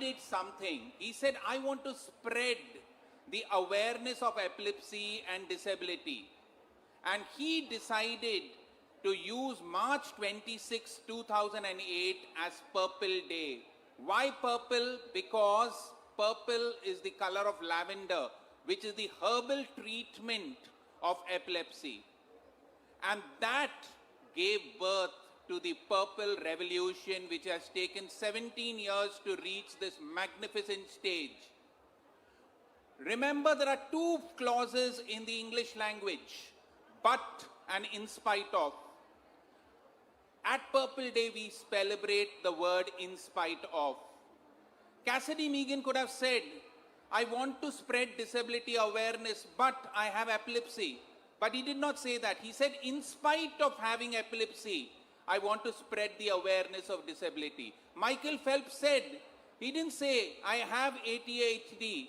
decided something. He said, I want to spread the awareness of epilepsy and disability. And he decided to use March 26, 2008 as Purple Day. Why purple? Because purple is the color of lavender, which is the herbal treatment of epilepsy. And that gave birth to the Purple Revolution, which has taken 17 years to reach this magnificent stage. Remember, there are two clauses in the English language, but and in spite of. At Purple Day, we celebrate the word in spite of. Cassidy Megan could have said, I want to spread disability awareness, but I have epilepsy. But he did not say that. He said, in spite of having epilepsy, I want to spread the awareness of disability. Michael Phelps said, he didn't say, I have ADHD,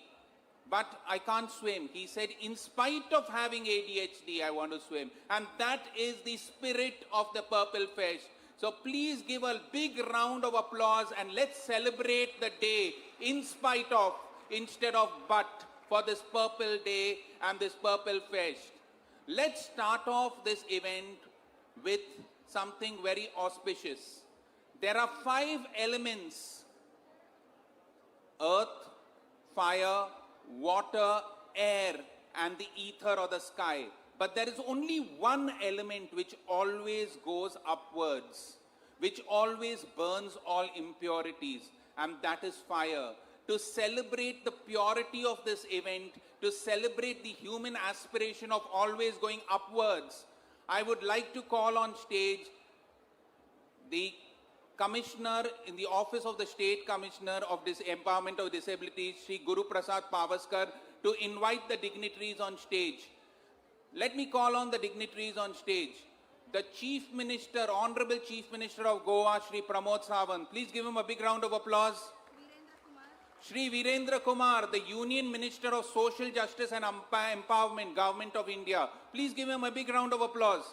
but I can't swim. He said, in spite of having ADHD, I want to swim. And that is the spirit of the Purple Fest. So please give a big round of applause and let's celebrate the day in spite of, instead of but, for this Purple Day and this Purple Fest. Let's start off this event with something very auspicious. There are 5 elements: earth, fire, water, air, and the ether or the sky. But there is only one element which always goes upwards, which always burns all impurities, and that is fire. To celebrate the purity of this event, to celebrate the human aspiration of always going upwards, I would like to call on stage the Commissioner in the Office of the State Commissioner of Empowerment of Disabilities, Shri Guru Prasad Pavaskar, to invite the dignitaries on stage. Let me call on the dignitaries on stage. The Chief Minister, Honorable Chief Minister of Goa, Shri Pramod Sawant. Please give him a big round of applause. Shri Virendra Kumar, the Union Minister of Social Justice and Empowerment, Government of India. Please give him a big round of applause.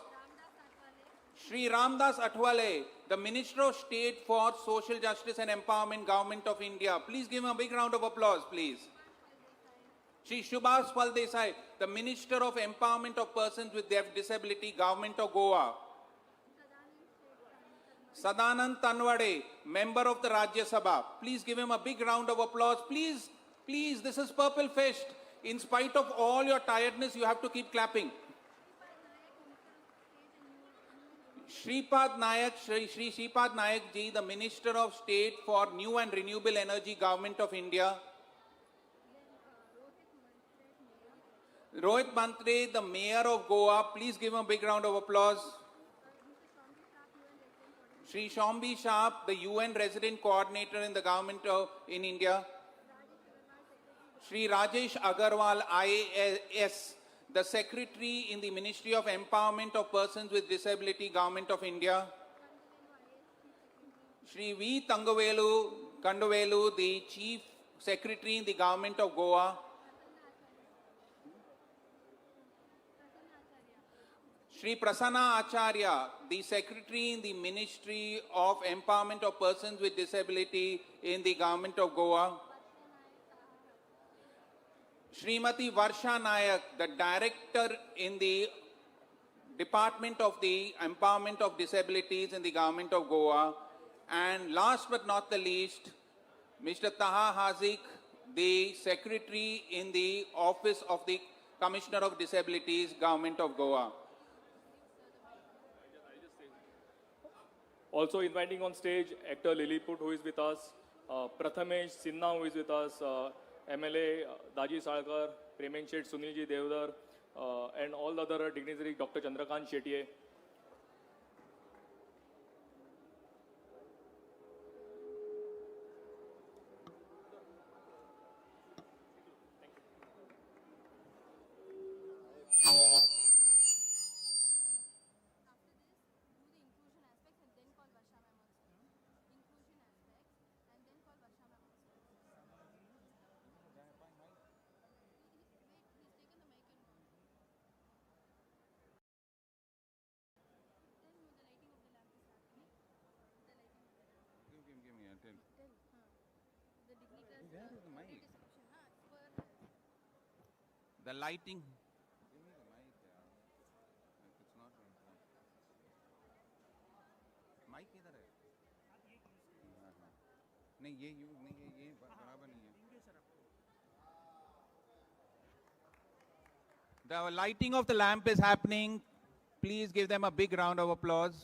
Shri Ramdas Athwale, the Minister of State for Social Justice and Empowerment, Government of India. Please give him a big round of applause, please. Shri Subhas Phaldesai, the Minister of Empowerment of Persons with Disability, Government of Goa. Sadanand Tanwade, Member of the Rajya Sabha. Please give him a big round of applause. Please, please, this is Purple Fest. In spite of all your tiredness, you have to keep clapping. Shripad Nayak, Shri Shripad Nayak ji, the Minister of State for New and Renewable Energy, Government of India. Rohit Mantri, the Mayor of Goa. Please give him a big round of applause. Shri Shombi Sharp, the UN Resident Coordinator in the Government in India. Shri Rajesh Agarwal, IAS, the Secretary in the Ministry of Empowerment of Persons with Disability, Government of India. Shri V. Kandavelu, the Chief Secretary in the Government of Goa. Shri Prasanna Acharya, the Secretary in the Ministry of Empowerment of Persons with Disability in the Government of Goa. Srimati Varsha Nayak, the Director in the Department of the Empowerment of Disabilities in the Government of Goa. And last but not the least, Mr. Taha Hazik, the Secretary in the Office of the Commissioner of Disabilities, Government of Goa. Also inviting on stage actor Lilliput, who is with us, Prathamesh Sinha, who is with us, MLA Daji Salkar, Premen Shet, Sunilji Devdar, and all the other dignitaries, Dr. Chandrakant Shetye. Where is the mic? The lighting. Give me the mic, yeah. If it's not going to. Mic किधर है? हाँ, हाँ. नहीं ये use नहीं है, ये बराबर नहीं है. The lighting of the lamp is happening. Please give them a big round of applause.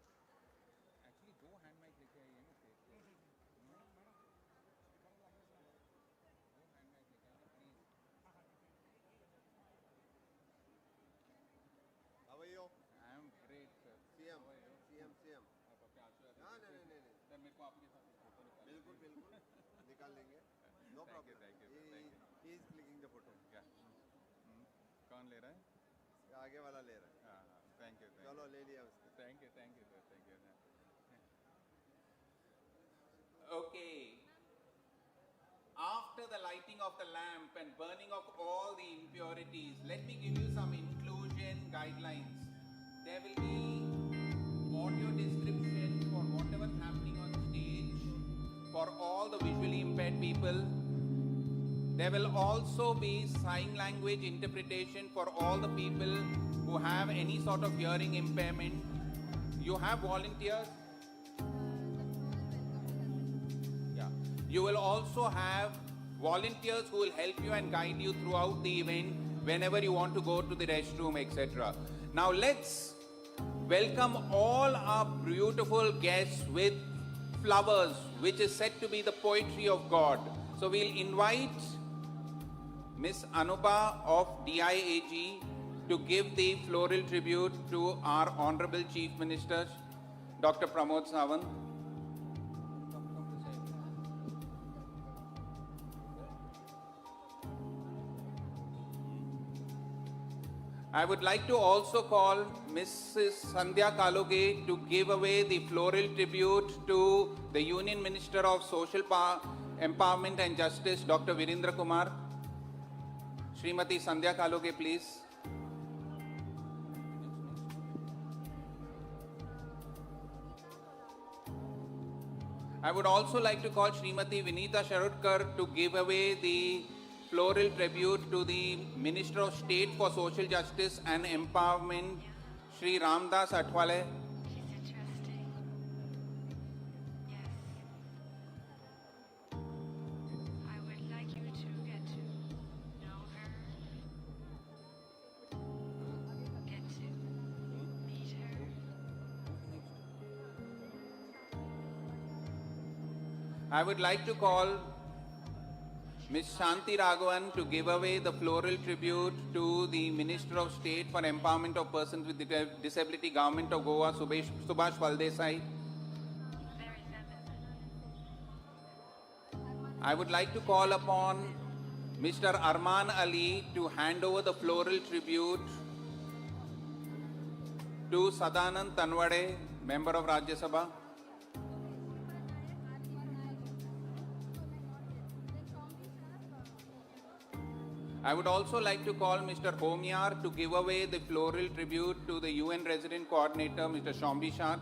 Actually, दो hand mic लेके आइए ना stage पे. दो hand mic लेके आइए, please. How are you? I am great, sir. CM. How are you? CM. आप अपने आशीर्वाद हाँ दीजिए. नहीं नहीं नहीं सर मेरे को आपके साथ फोटो निकालनी बिल्कुल बिल्कुल निकाल लेंगे no Thank you, problem thank you, sir, thank you. He is clicking the photo है. क्या? कौन ले रहा है? आगे वाला ले रहा हाँ हाँ. Thank you, है thank चलो you. ले लिया उसने Thank you, sir. Thank you. Okay. After the lighting of the lamp and burning of all the impurities, let me give you some inclusion guidelines. There will be audio description for whatever's happening on stage for all the visually impaired people. There will also be sign language interpretation for all the people who have any sort of hearing impairment. You have volunteers. Yeah. You will also have volunteers who will help you and guide you throughout the event whenever you want to go to the restroom, etc. Now let's welcome all our beautiful guests with flowers, which is said to be the poetry of God. So we'll invite Miss Anupa of DIAG to give the floral tribute to our Honorable Chief Minister, Dr. Pramod Sawant. I would like to also call Mrs. Sandhya Kaloge to give away the floral tribute to the Union Minister of Social Empowerment and Justice, Dr. Virendra Kumar. Srimati Sandhya Kaloge, please. I would also like to call Srimati Vinita Sharutkar to give away the floral tribute to the Minister of State for Social Justice and Empowerment, Sri Ramdas Athwale. She's interesting. Yes. I would like you to get to know her. Get to meet her. I would like to call Ms. Shanti Raghavan to give away the floral tribute to the Minister of State for Empowerment of Persons with Disability, Government of Goa, Subhash Valdesai. Very feminine. I would like to call upon Mr. Arman Ali to hand over the floral tribute to Sadanand Tanwade, Member of Rajya Sabha. I would also like to call Mr. Homyar to give away the floral tribute to the UN Resident Coordinator, Mr. Shombi Shah.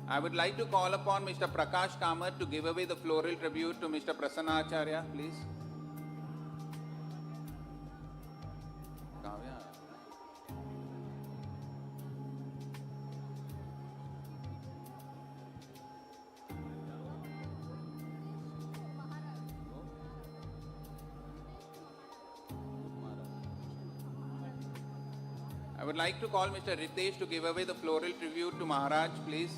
I would like to call upon Mr. Prakash Kamath to give away the floral tribute to Mr. Prasanna Acharya, please. Kavya. I would like to call Mr. Ritesh to give away the floral tribute to Maharaj, please.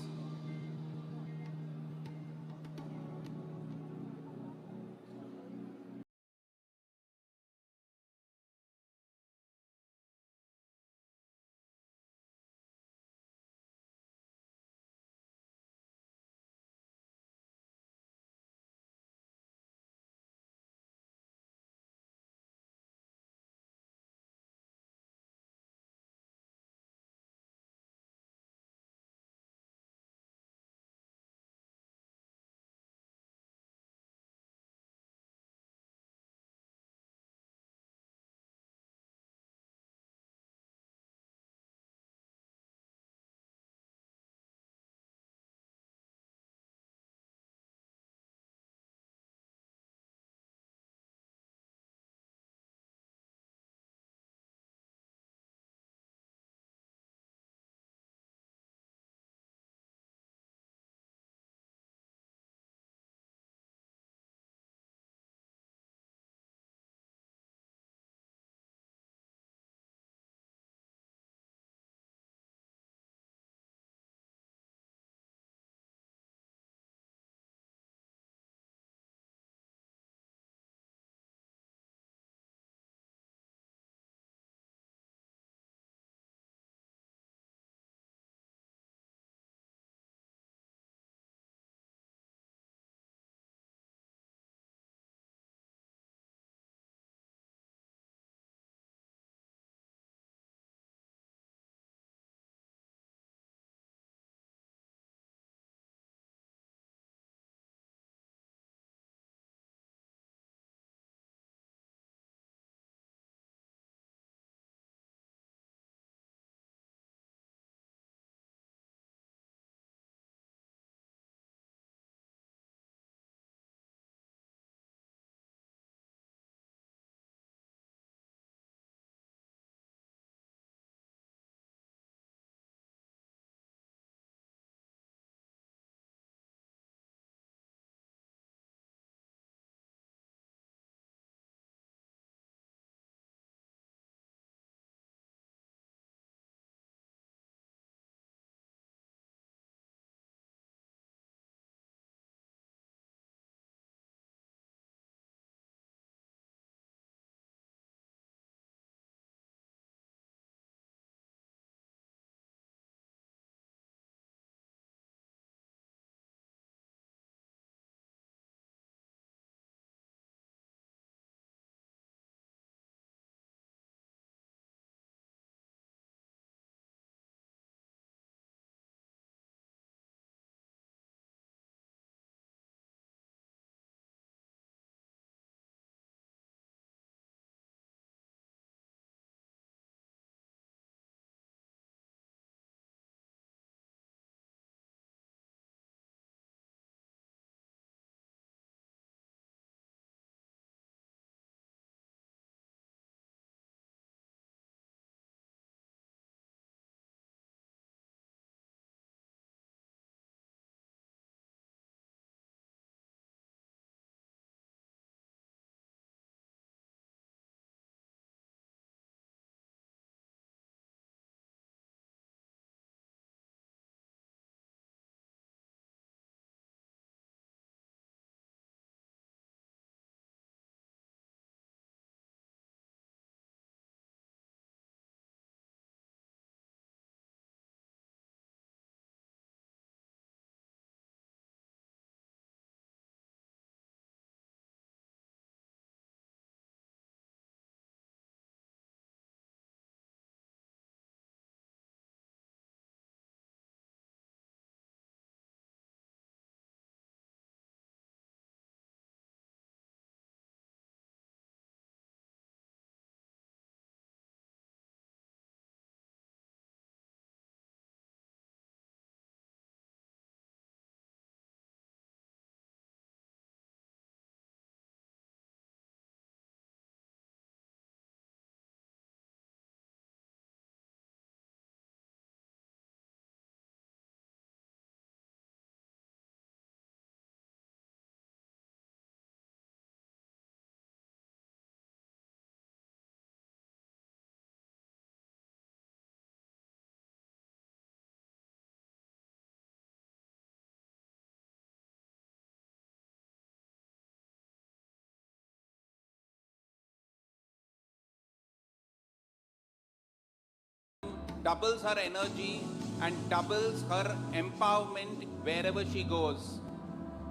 doubles her energy and doubles her empowerment wherever she goes.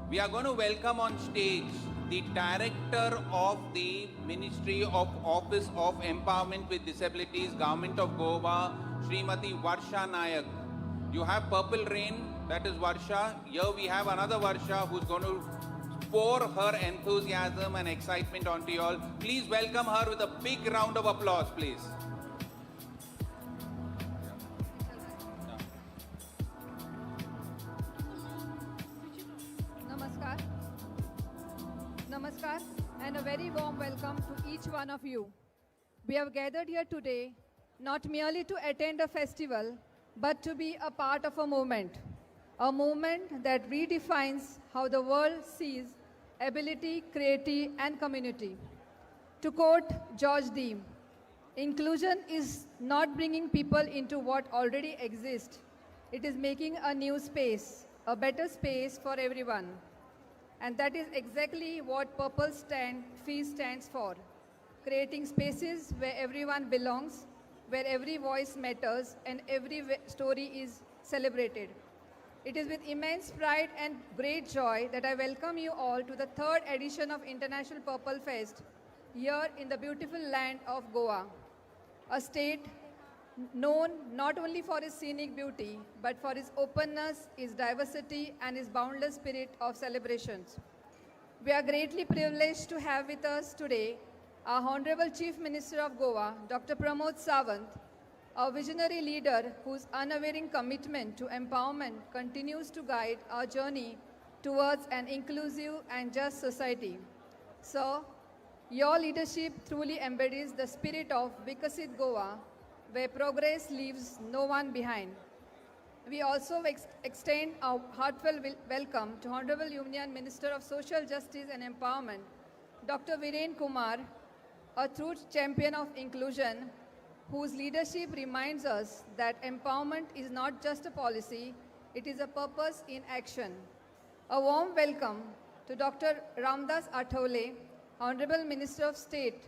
We are going to welcome on stage the Director of the Ministry of Office of Empowerment with Disabilities, Government of Goa, Srimati Varsha Nayak. You have Purple Rain, that is Varsha. Here we have another Varsha who's going to pour her enthusiasm and excitement onto you all. Please welcome her with a big round of applause, please. Namaskar. Namaskar and a very warm welcome to each one of you. We have gathered here today not merely to attend a festival, but to be a part of a movement that redefines how the world sees ability, creativity, and community. To quote George Dean, inclusion is not bringing people into what already exists. It is making a new space, a better space for everyone. And that is exactly what Purple Feast stands for. Creating spaces where everyone belongs, where every voice matters and every story is celebrated. It is with immense pride and great joy that I welcome you all to the third edition of International Purple Fest here in the beautiful land of Goa, a state known not only for its scenic beauty, but for its openness, its diversity, and its boundless spirit of celebrations. We are greatly privileged to have with us today our Honorable Chief Minister of Goa, Dr. Pramod Sawant, a visionary leader whose unwavering commitment to empowerment continues to guide our journey towards an inclusive and just society. Sir, your leadership truly embodies the spirit of Vikasit Goa, where progress leaves no one behind. We also extend our heartfelt welcome to Honorable Union Minister of Social Justice and Empowerment, Dr. Viren Kumar, a true champion of inclusion, whose leadership reminds us that empowerment is not just a policy, it is a purpose in action. A warm welcome to Dr. Ramdas Athawale, Honorable Minister of State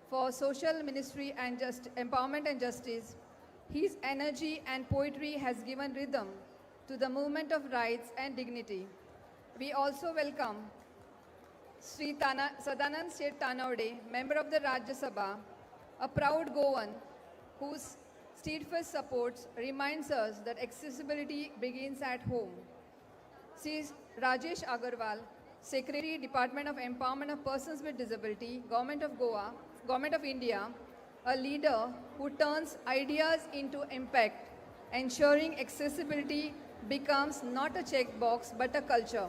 for Social Ministry and Empowerment and Justice. His energy and poetry has given rhythm to the movement of rights and dignity. We also welcome Sri Sadanand Seth Tanawade, Member of the Rajya Sabha, a proud Goan whose steadfast support reminds us that accessibility begins at home. Sri Rajesh Agarwal, Secretary, Department of Empowerment of Persons with Disability, Government of Goa, Government of India, a leader who turns ideas into impact, ensuring accessibility becomes not a checkbox but a culture.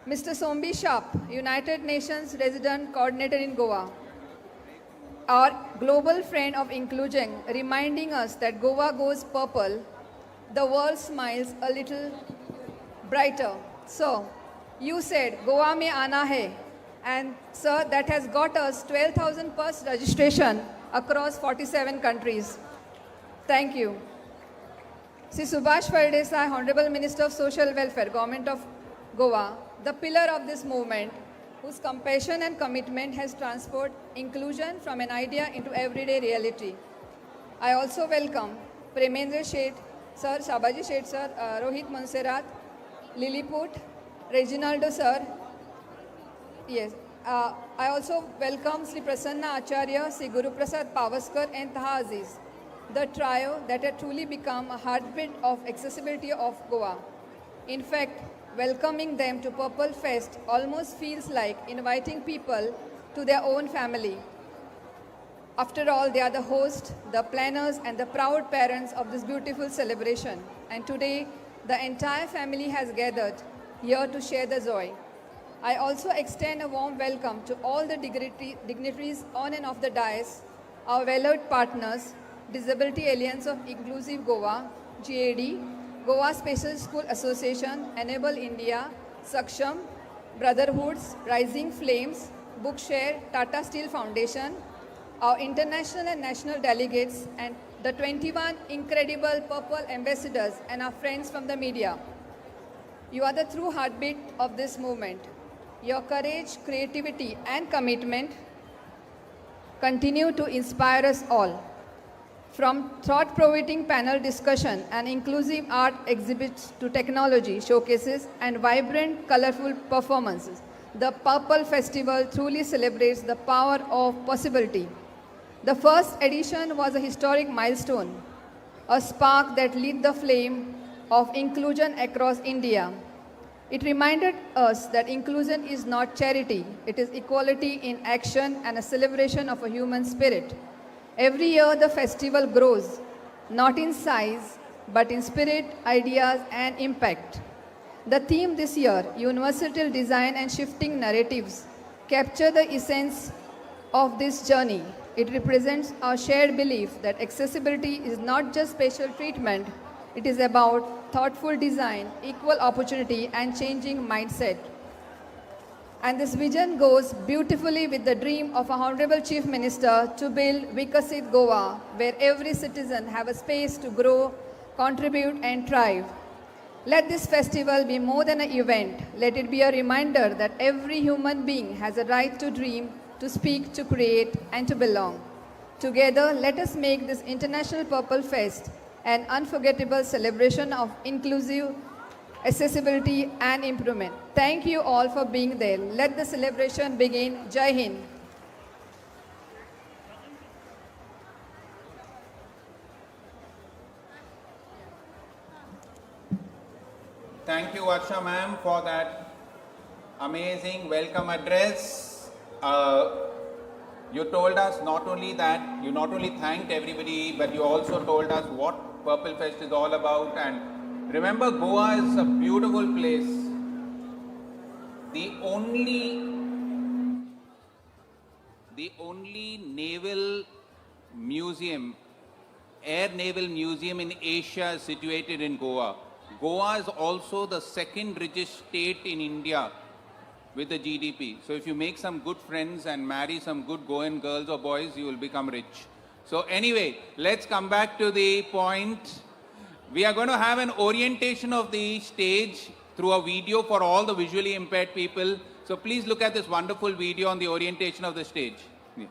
Mr. Sombi Sharp, United Nations Resident Coordinator in Goa, our global friend of inclusion, reminding us that Goa goes purple, the world smiles a little brighter. So, you said, Goa mein aana hai. And sir, that has got us 12,000 plus registration across 47 countries. Thank you. Sri Subhash Pardesai, Honorable Minister of Social Welfare, Government of Goa, the pillar of this movement, whose compassion and commitment has transformed inclusion from an idea into everyday reality. I also welcome Premendra Sheth, Sir, Shabaji Sheth, Sir, Rohit Monserrat, Lilliput, Reginaldo, Sir. Yes. I also welcome Sri Prasanna Acharya, Sri Guru Prasad Pavaskar, and Taha Aziz, the trio that had truly become a heartbeat of accessibility of Goa. In fact, welcoming them to Purple Fest almost feels like inviting people to their own family. After all, they are the hosts, the planners, and the proud parents of this beautiful celebration. And today, the entire family has gathered here to share the joy. I also extend a warm welcome to all the dignitaries on and off the dais, our valued partners, Disability Alliance of Inclusive Goa, GAD, Goa Special School Association, Enable India, Saksham, Brotherhoods, Rising Flames, Bookshare, Tata Steel Foundation, our international and national delegates, and the 21 incredible Purple ambassadors and our friends from the media. You are the true heartbeat of this movement. Your courage, creativity, and commitment continue to inspire us all. From thought-provoking panel discussion and inclusive art exhibits to technology showcases and vibrant, colorful performances, the Purple Festival truly celebrates the power of possibility. The first edition was a historic milestone, a spark that lit the flame of inclusion across India. It reminded us that inclusion is not charity, it is equality in action and a celebration of a human spirit. Every year, the festival grows, not in size, but in spirit, ideas, and impact. The theme this year, Universal Design and Shifting Narratives, capture the essence of this journey. It represents our shared belief that accessibility is not just special treatment, it is about thoughtful design, equal opportunity, and changing mindset. And this vision goes beautifully with the dream of our Honorable Chief Minister to build Vikasit Goa, where every citizen have a space to grow, contribute, and thrive. Let this festival be more than an event. Let it be a reminder that every human being has a right to dream, to speak, to create, and to belong. Together, let us make this International Purple Fest an unforgettable celebration of inclusive accessibility and improvement. Thank you all for being there. Let the celebration begin. Jai Hind. Thank you, Varsha ma'am, for that amazing welcome address. You told us not only that, you not only thanked everybody, but you also told us what Purple Fest is all about. And remember, Goa is a beautiful place. The only naval museum, air naval museum in Asia is situated in Goa. Goa is also the second richest state in India with the GDP. So if you make some good friends and marry some good Goan girls or boys, you will become rich. So anyway, let's come back to the point. We are going to have an orientation of the stage through a video for all the visually impaired people. So please look at this wonderful video on the orientation of the stage. Yeah.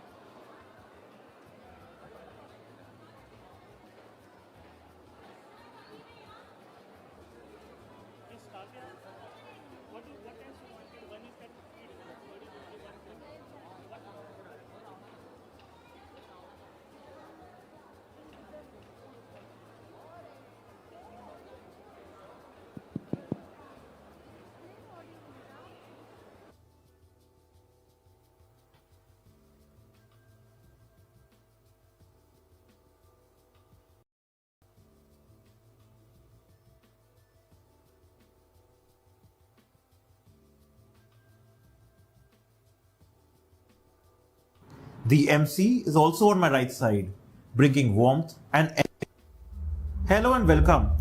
The MC is also on my right side, bringing warmth and energy. Hello and welcome.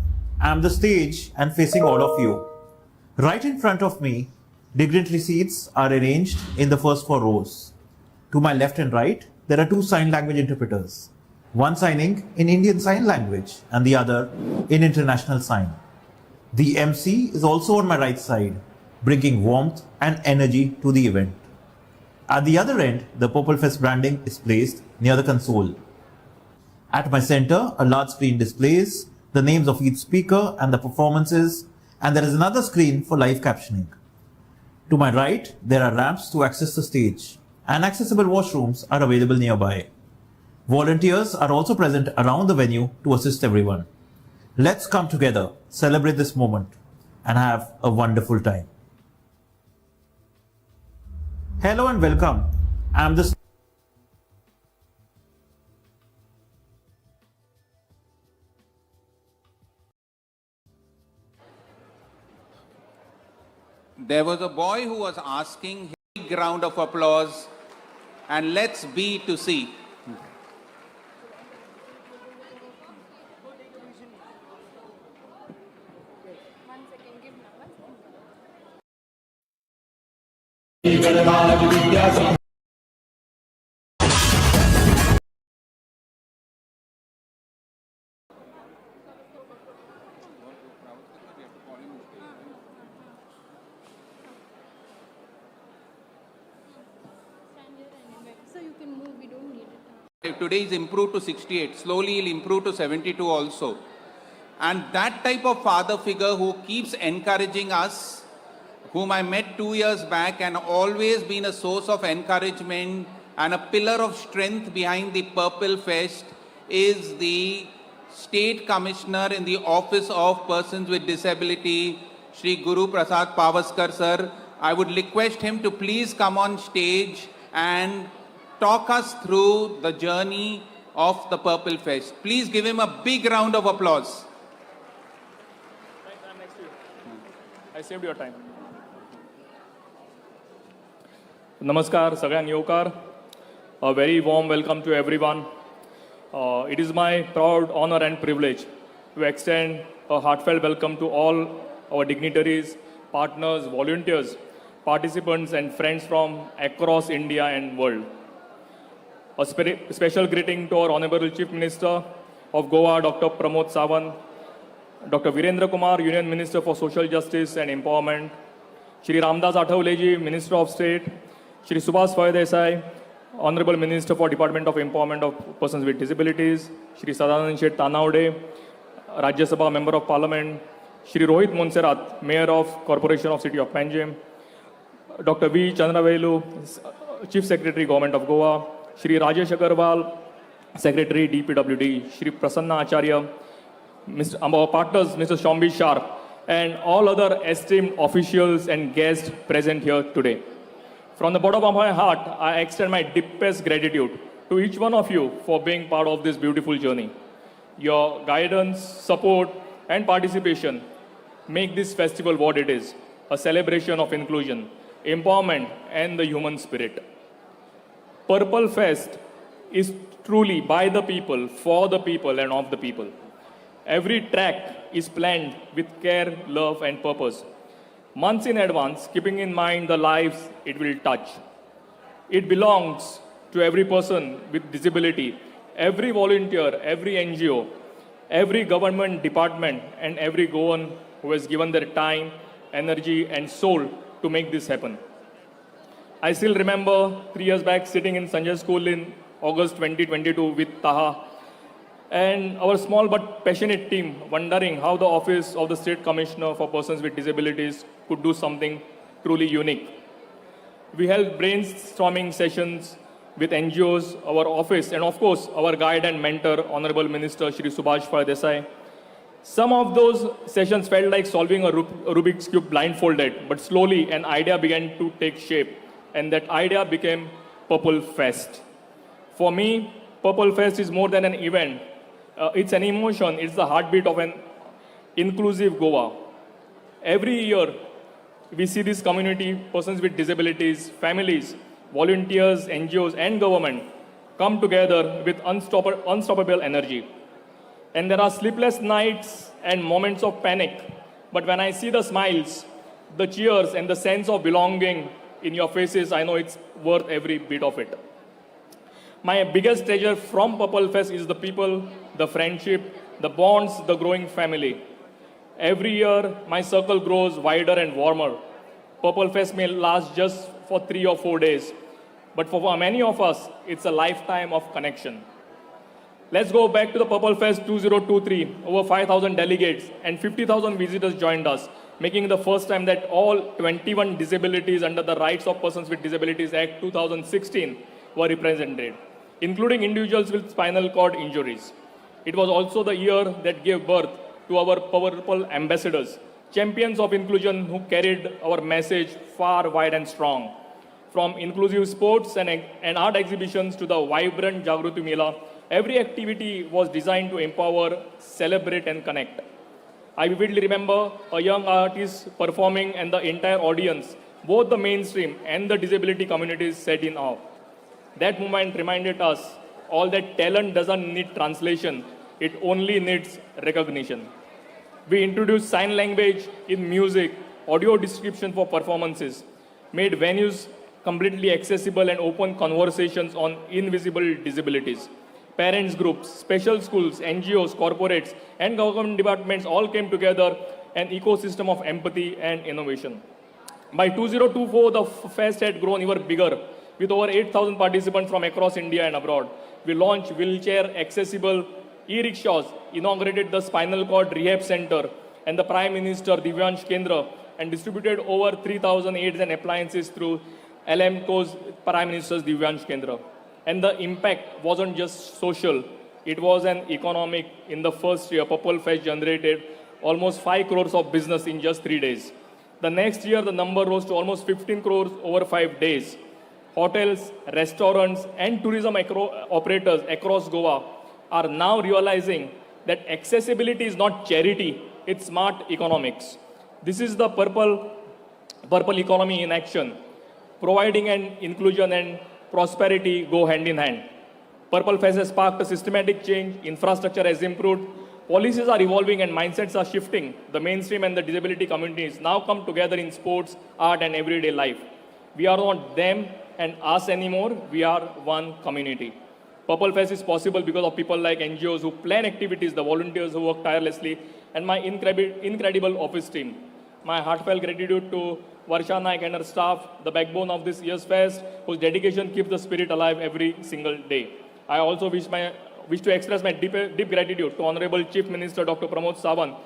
I'm the stage and facing all of you. Right in front of me, dignitary seats are arranged in the first four rows. To my left and right, there are two sign language interpreters, one signing in Indian Sign Language and the other in International Sign. The MC is also on my right side, bringing warmth and energy to the event. At the other end, the Purple Fest branding is placed near the console. At my center, a large screen displays the names of each speaker and the performances, and there is another screen for live captioning. To my right, there are ramps to access the stage, and accessible washrooms are available nearby. Volunteers are also present around the venue to assist everyone. Let's come together, celebrate this moment, and have a wonderful time. Hello and welcome. I'm the There was a boy who was asking, big round of applause, and let's be to see. So you can move, we don't need it. Today he's improved to 68. Slowly he'll improve to 72 also. And that type of father figure who keeps encouraging us, whom I met 2 years back and always been a source of encouragement and a pillar of strength behind the Purple Fest, is the State Commissioner in the Office of Persons with Disability, Shri Guru Prasad Pavaskar sir. I would request him to please come on stage and talk us through the journey of the Purple Fest. Please give him a big round of applause. Thanks, I'm next to you. I saved your time. Namaskar, Sagyan Yokar. A very warm welcome to everyone. It is my proud honor and privilege to extend a heartfelt welcome to all our dignitaries, partners, volunteers, participants and friends from across India and world. A special greeting to our Honorable Chief Minister of Goa, Dr. Pramod Sawant, Dr. Virendra Kumar, Union Minister for Social Justice and Empowerment, Shri Ramdas Athavaleji, Minister of State, Shri Subhas Roy Desai, Honorable Minister for Department of Empowerment of Persons with Disabilities, Shri Sadanand Shet Tanawde, Rajya Sabha Member of Parliament, Shri Rohit Monserrat, Mayor of Corporation of City of Panjim, Dr. V. Chandravelu, Chief Secretary, Government of Goa, Shri Rajesh Agarwal, Secretary, DPWD, Shri Prasanna Acharya, our partners, Mr. Shombi Sharp, and all other esteemed officials and guests present here today. From the bottom of my heart, I extend my deepest gratitude to each one of you for being part of this beautiful journey. Your guidance, support, and participation make this festival what it is, a celebration of inclusion, empowerment, and the human spirit. Purple Fest is truly by the people, for the people, and of the people. Every track is planned with care, love, and purpose. Months in advance, keeping in mind the lives it will touch. It belongs to every person with disability, every volunteer, every NGO, every government department, and every Goan who has given their time, energy, and soul to make this happen. I still remember 3 years back sitting in Sanjay School in August 2022 with Taha and our small but passionate team wondering how the Office of the State Commissioner for Persons with Disabilities could do something truly unique. We held brainstorming sessions with NGOs, our office, and of course, our guide and mentor, Honorable Minister Shri Subhash Roy Desai. Some of those sessions felt like solving a Rubik's Cube blindfolded, but slowly an idea began to take shape, and that idea became Purple Fest. For me, Purple Fest is more than an event. It's an emotion, it's the heartbeat of an inclusive Goa. Every year, we see this community, persons with disabilities, families, volunteers, NGOs, and government come together with unstoppable energy. And there are sleepless nights and moments of panic. But when I see the smiles, the cheers, and the sense of belonging in your faces, I know it's worth every bit of it. My biggest treasure from Purple Fest is the people, the friendship, the bonds, the growing family. Every year, my circle grows wider and warmer. Purple Fest may last just for 3 or 4 days, but for many of us, it's a lifetime of connection. Let's go back to the Purple Fest 2023. Over 5,000 delegates and 50,000 visitors joined us, making it the first time that all 21 disabilities under the Rights of Persons with Disabilities Act 2016 were represented, including individuals with spinal cord injuries. It was also the year that gave birth to our Purple ambassadors, champions of inclusion who carried our message far, wide, and strong. From inclusive sports and art exhibitions to the vibrant Jagruti Mela, every activity was designed to empower, celebrate, and connect. I vividly remember a young artist performing and the entire audience, both the mainstream and the disability communities, sat in awe. That moment reminded us all that talent doesn't need translation, it only needs recognition. We introduced sign language in music, audio description for performances, made venues completely accessible and open conversations on invisible disabilities. Parents groups, special schools, NGOs, corporates, and government departments all came together, an ecosystem of empathy and innovation. By 2024, the fest had grown even bigger, With over 8,000 participants from across India and abroad, we launched wheelchair-accessible e-rickshaws, inaugurated the Spinal Cord Rehab Center and the Prime Minister Divyansh Kendra, and distributed over 3,000 aids and appliances through LMCO's Prime Minister's Divyansh Kendra. And the impact wasn't just social, it was an economic. In the first year, Purple Fest generated almost 5 crores of business in just 3 days. The next year, the number rose to almost 15 crores over 5 days. Hotels, restaurants, and tourism operators across Goa are now realizing that accessibility is not charity, it's smart economics. This is the purple economy in action. Providing and inclusion and prosperity go hand in hand. Purple Fest has sparked a systematic change, infrastructure has improved, policies are evolving and mindsets are shifting. The mainstream and the disability communities now come together in sports, art and everyday life. We are not them and us anymore, we are one community. Purple Fest is possible because of people like NGOs who plan activities, the volunteers who work tirelessly, and my incredible office team. My heartfelt gratitude to Varsha Naik and her staff, the backbone of this year's fest, whose dedication keeps the spirit alive every single day. I also wish to express my deep gratitude to Honorable Chief Minister Dr. Pramod Sawant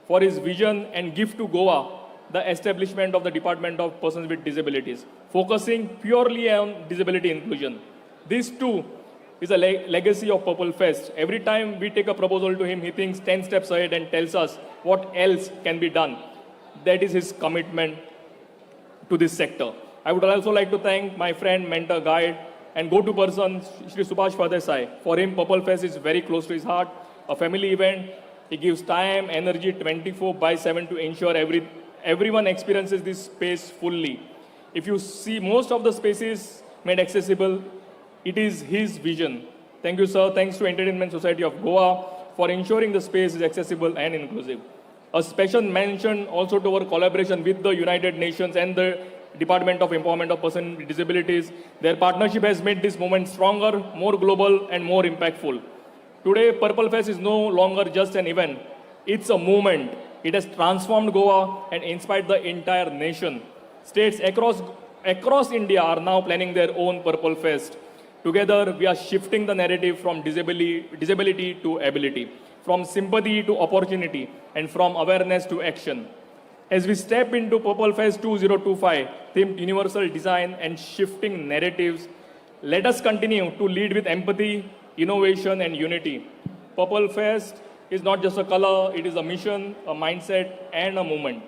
for his vision and gift to Goa, the establishment of the Department of Persons with Disabilities, focusing purely on disability inclusion. This too is a legacy of Purple Fest. Every time we take a proposal to him, he thinks 10 steps ahead and tells us what else can be done. That is his commitment to this sector. I would also like to thank my friend, mentor, guide, and go-to person, Shri Subhash Fadesai. For him, Purple Fest is very close to his heart, a family event. He gives time, energy 24/7 to ensure everyone experiences this space fully. If you see most of the spaces made accessible, it is his vision. Thank you, sir. Thanks to Entertainment Society of Goa for ensuring the space is accessible and inclusive. A special mention also to our collaboration with the United Nations and the Department of Empowerment of Persons with Disabilities. Their partnership has made this movement stronger, more global, and more impactful. Today, Purple Fest is no longer just an event. It's a movement. It has transformed Goa and inspired the entire nation. States across India are now planning their own Purple Fest. Together, we are shifting the narrative from disability to ability, from sympathy to opportunity, and from awareness to action. As we step into Purple Fest 2025, themed universal design and shifting narratives, let us continue to lead with empathy, innovation, and unity. Purple Fest is not just a color, it is a mission, a mindset, and a movement.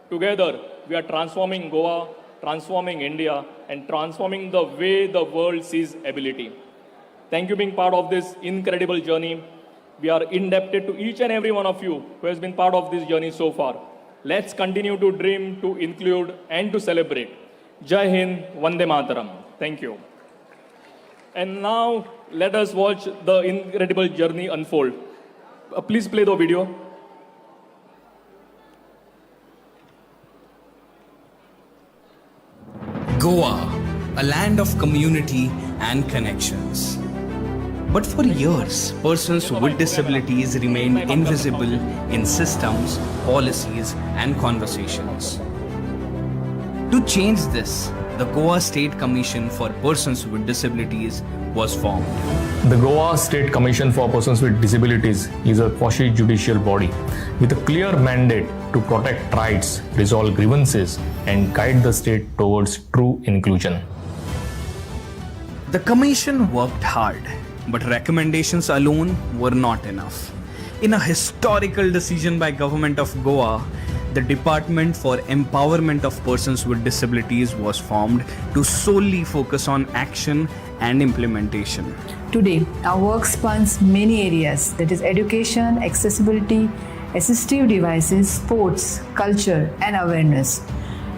Together, we are transforming Goa, transforming India, and transforming the way the world sees ability. Thank you for being part of this incredible journey. We are indebted to each and every one of you who has been part of this journey so far. Let's continue to dream, to include, and to celebrate. Jai Hind, Vande Mataram. Thank you. And now, let us watch the incredible journey unfold. Please play the video. Goa, a land of community and connections. But for years, persons with disabilities remained invisible in systems, policies, and conversations. To change this, the Goa State Commission for Persons with Disabilities was formed. The Goa State Commission for Persons with Disabilities is a quasi-judicial body with a clear mandate to protect rights, resolve grievances, and guide the state towards true inclusion. The commission worked hard, but recommendations alone were not enough. In a historical decision by Government of Goa, the Department for Empowerment of Persons with Disabilities was formed to solely focus on action and implementation. Today, our work spans many areas, that is education, accessibility, assistive devices, sports, culture, and awareness.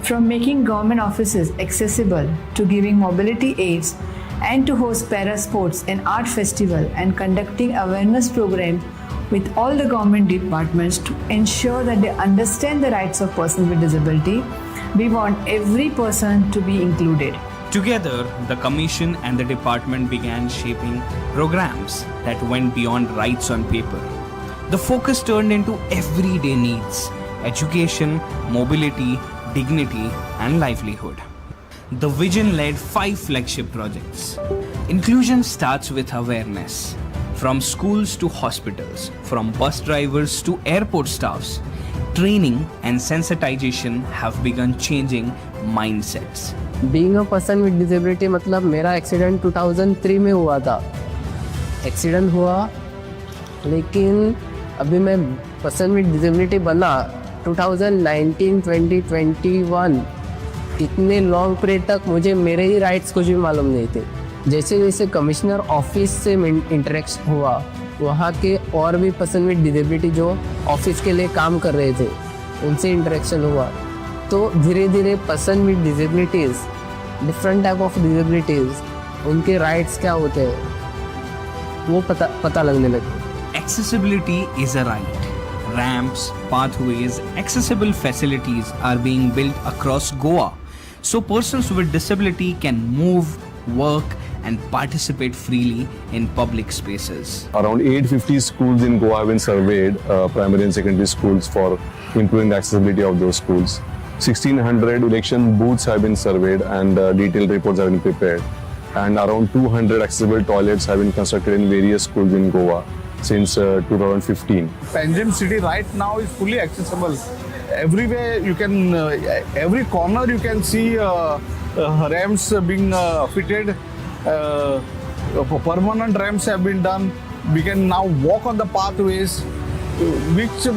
From making government offices accessible to giving mobility aids and to host para sports and art festival and conducting awareness program with all the government departments to ensure that they understand the rights of persons with disability. We want every person to be included. Together, the Commission and the department began shaping programs that went beyond rights on paper. The focus turned into everyday needs: education, mobility, dignity, and livelihood. the vision led 5 flagship projects. Inclusion starts with awareness. From schools to hospitals, from bus drivers to airport staffs, training and sensitization have begun changing mindsets. Being a person with disability मतलब मेरा accident 2003 में हुआ था. Accident हुआ लेकिन अभी मैं person with disability बना 2019, 2021. इतने लॉन्ग पीरियड तक मुझे मेरे ही राइट्स कुछ भी मालूम नहीं थे. जैसे जैसे कमिश्नर ऑफिस से इंटरेक्शन हुआ, वहाँ के और भी पर्सन विद डिसेबिलिटी जो ऑफिस के लिए काम कर रहे थे उनसे इंटरेक्शन हुआ, तो धीरे धीरे person with disabilities, different type of disabilities, उनके राइट्स क्या होते हैं वो पता लगने लगे. Accessibility is a right. Ramps, pathways, accessible facilities are being built across Goa, so persons with disability can move, work, and participate freely in public spaces. Around 850 schools in Goa have been surveyed, primary and secondary schools, for improving the accessibility of those schools. 1600 election booths have been surveyed and detailed reports have been prepared. And around 200 accessible toilets have been constructed in various schools in Goa since 2015. Panjim city right now is fully accessible. Everywhere you can, every corner you can see ramps being fitted. Permanent ramps have been done. We can now walk on the pathways, which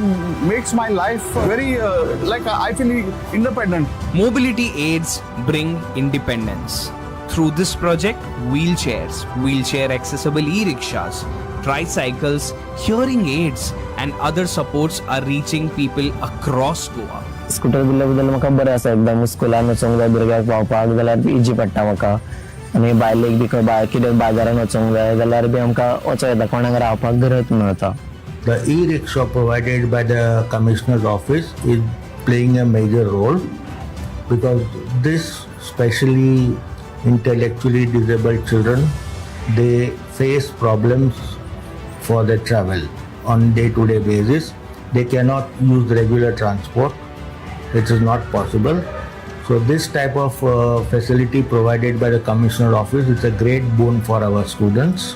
makes my life very like I feel independent. Mobility aids bring independence. Through this project, wheelchairs, wheelchair accessible e-rickshaws, tricycles, hearing aids, and other supports are reaching people across Goa. Scooter बिल्ल्याबद्दल म्हाका बरें आसा. एकदम स्कुलान वचोंक जाय, भुरग्याक पावपाक जाल्यार इजी पडटा म्हाका. आनी बायलेक बी खंय कितें बाजारान वचोंक जाय जाल्यार बी आमकां वचों येता, कोणाक रावपाक गरज मेळटा. The e-rickshaw provided by the Commissioner's office is playing a major role because this, especially intellectually disabled children, they face problems for their travel on day-to-day basis. They cannot use regular transport, which is not possible. So this type of facility provided by the Commissioner office is a great boon for our students.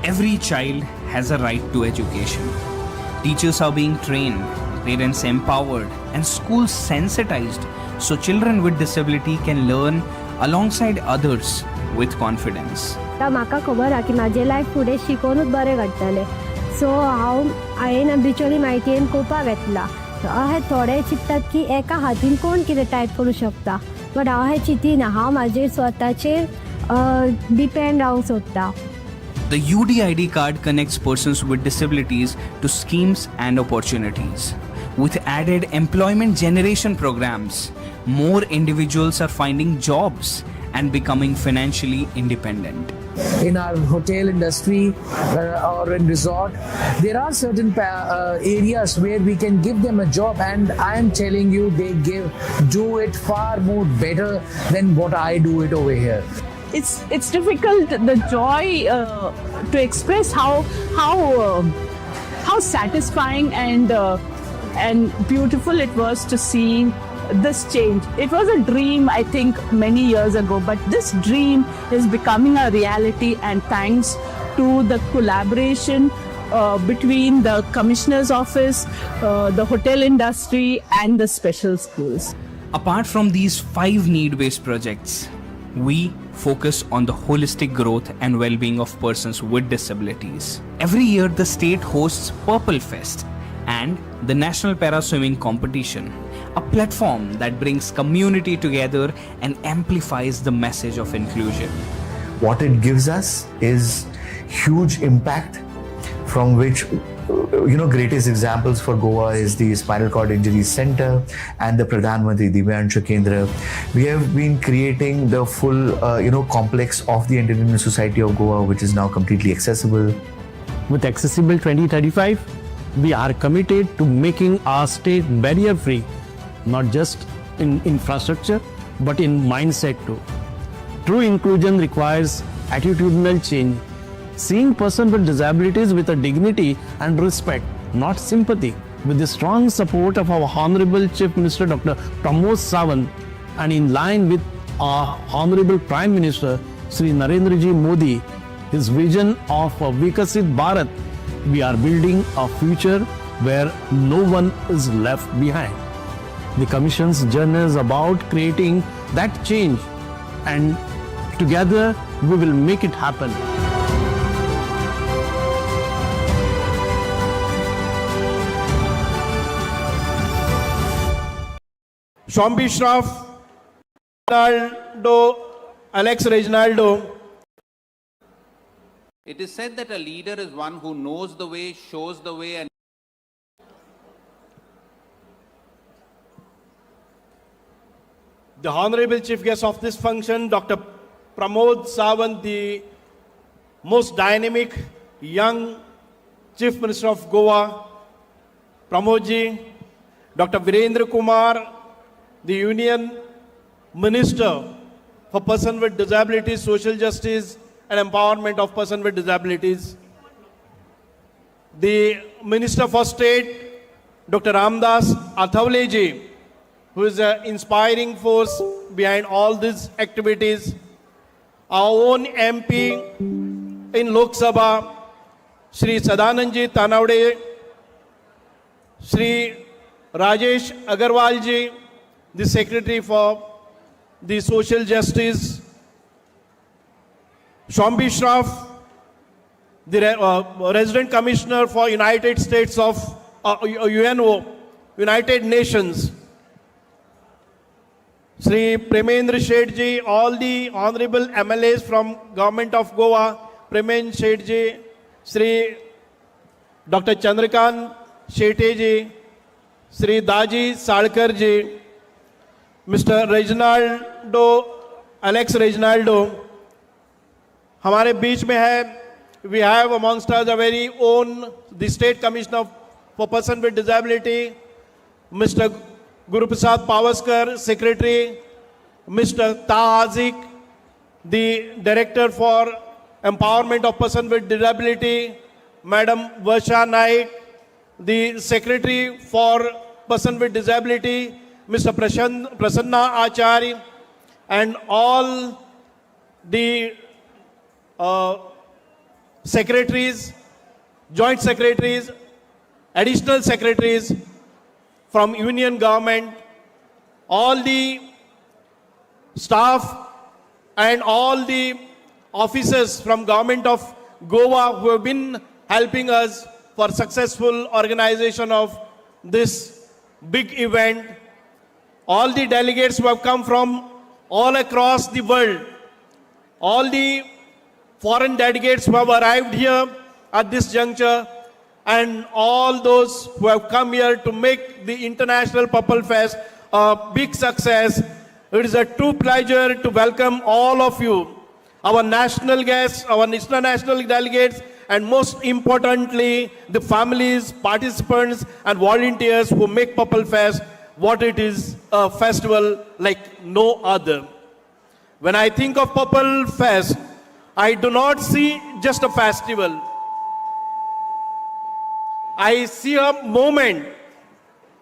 Every child has a right to education. Teachers are being trained, parents empowered, and schools sensitized so children with disability can learn alongside others with confidence. म्हाका खबर आहा की म्हाजें life फुडें शिकोनूच बरें घडटलें. सो हांवें एम्बिच्युअली म्हायतीन कोवपाक घेतला. अशें थोडे चिंततात की एका हातीन कोण कितें टायप करूं शकता, बट हांव हें चिंतिना. हांव म्हाजेर स्वताचेर डिपेंड रावंक सोदता. The UDID card connects persons with disabilities to schemes and opportunities. With added employment generation programs, more individuals are finding jobs and becoming financially independent. In our hotel industry or in resort, there are certain areas where we can give them a job, and I am telling you, they do it far more better than what I do it over here. It's difficult, the joy to express how satisfying and beautiful it was to see this change. It was a dream, I think, many years ago, but this dream is becoming a reality, and thanks to the collaboration between the Commissioner's office, the hotel industry, and the special schools. Apart from these 5 need-based projects, we focus on the holistic growth and well-being of persons with disabilities. Every year, the state hosts Purple Fest and the National Para Swimming Competition, a platform that brings community together and amplifies the message of inclusion. What it gives us is huge impact, from which greatest examples for Goa is the Spinal Cord Injury Center and the Pradhan Mantri Divyangshu Kendra. We have been creating the full complex of the Entertainment Society of Goa, which is now completely accessible. With Accessible 2035, we are committed to making our state barrier free, not just in infrastructure but in mindset too. True inclusion requires attitudinal change, seeing persons with disabilities with a dignity and respect, not sympathy. With the strong support of our Honorable Chief Minister Dr. Pramod Sawant, and in line with our Honorable Prime Minister Sri Narendra Ji Modi, his vision of a Vikasit Bharat, we are building a future where no one is left behind. The Commission's journey is about creating that change, and together we will make it happen. Shombi Shroff, Alex Reginaldo. It is said that a leader is one who knows the way, shows the way, and The Honorable Chief Guest of this function, Dr. Pramod Sawant, the most dynamic young Chief Minister of Goa. Pramod ji, Dr. Virendra Kumar, the Union Minister for Person with Disabilities, Social Justice and Empowerment of Person with Disabilities. The Minister for State, Dr. Ramdas Athavale ji, who is an inspiring force behind all these activities. Our own MP in Lok Sabha, Shri Sadanand Tanawade, Shri Rajesh Agarwal ji, the Secretary for the Social Justice, Shombi Shroff, the Resident Commissioner for United States of UNO, United Nations, Sri Premendra Shetji, all the honorable MLAs from Government of Goa, Premen Shetji, Sri Dr. Chandrakant Shetji, Sri Daji Salkar ji, Mr. Reginaldo, Alex Reginaldo, हमारे बीच में है. We have amongst us a very own, the State Commissioner for Person with Disability, Mr. Guru Prasad Pavaskar, Secretary, Mr. Taha Hazik, the Director for Empowerment of Person with Disability, Madam Varsha Naik, the Secretary for Person with Disability, Mr. Prasanna Achari, and all the secretaries, joint secretaries, additional secretaries from Union Government, all the staff and all the officers from Government of Goa who have been helping us for successful organization of this big event, all the delegates who have come from all across the world, all the foreign delegates who have arrived here at this juncture, and all those who have come here to make the International Purple Fest a big success. It is a true pleasure to welcome all of you, our national guests, our international delegates, and most importantly, the families, participants, and volunteers who make Purple Fest what it is, a festival like no other. When I think of Purple Fest, I do not see just a festival. I see a moment,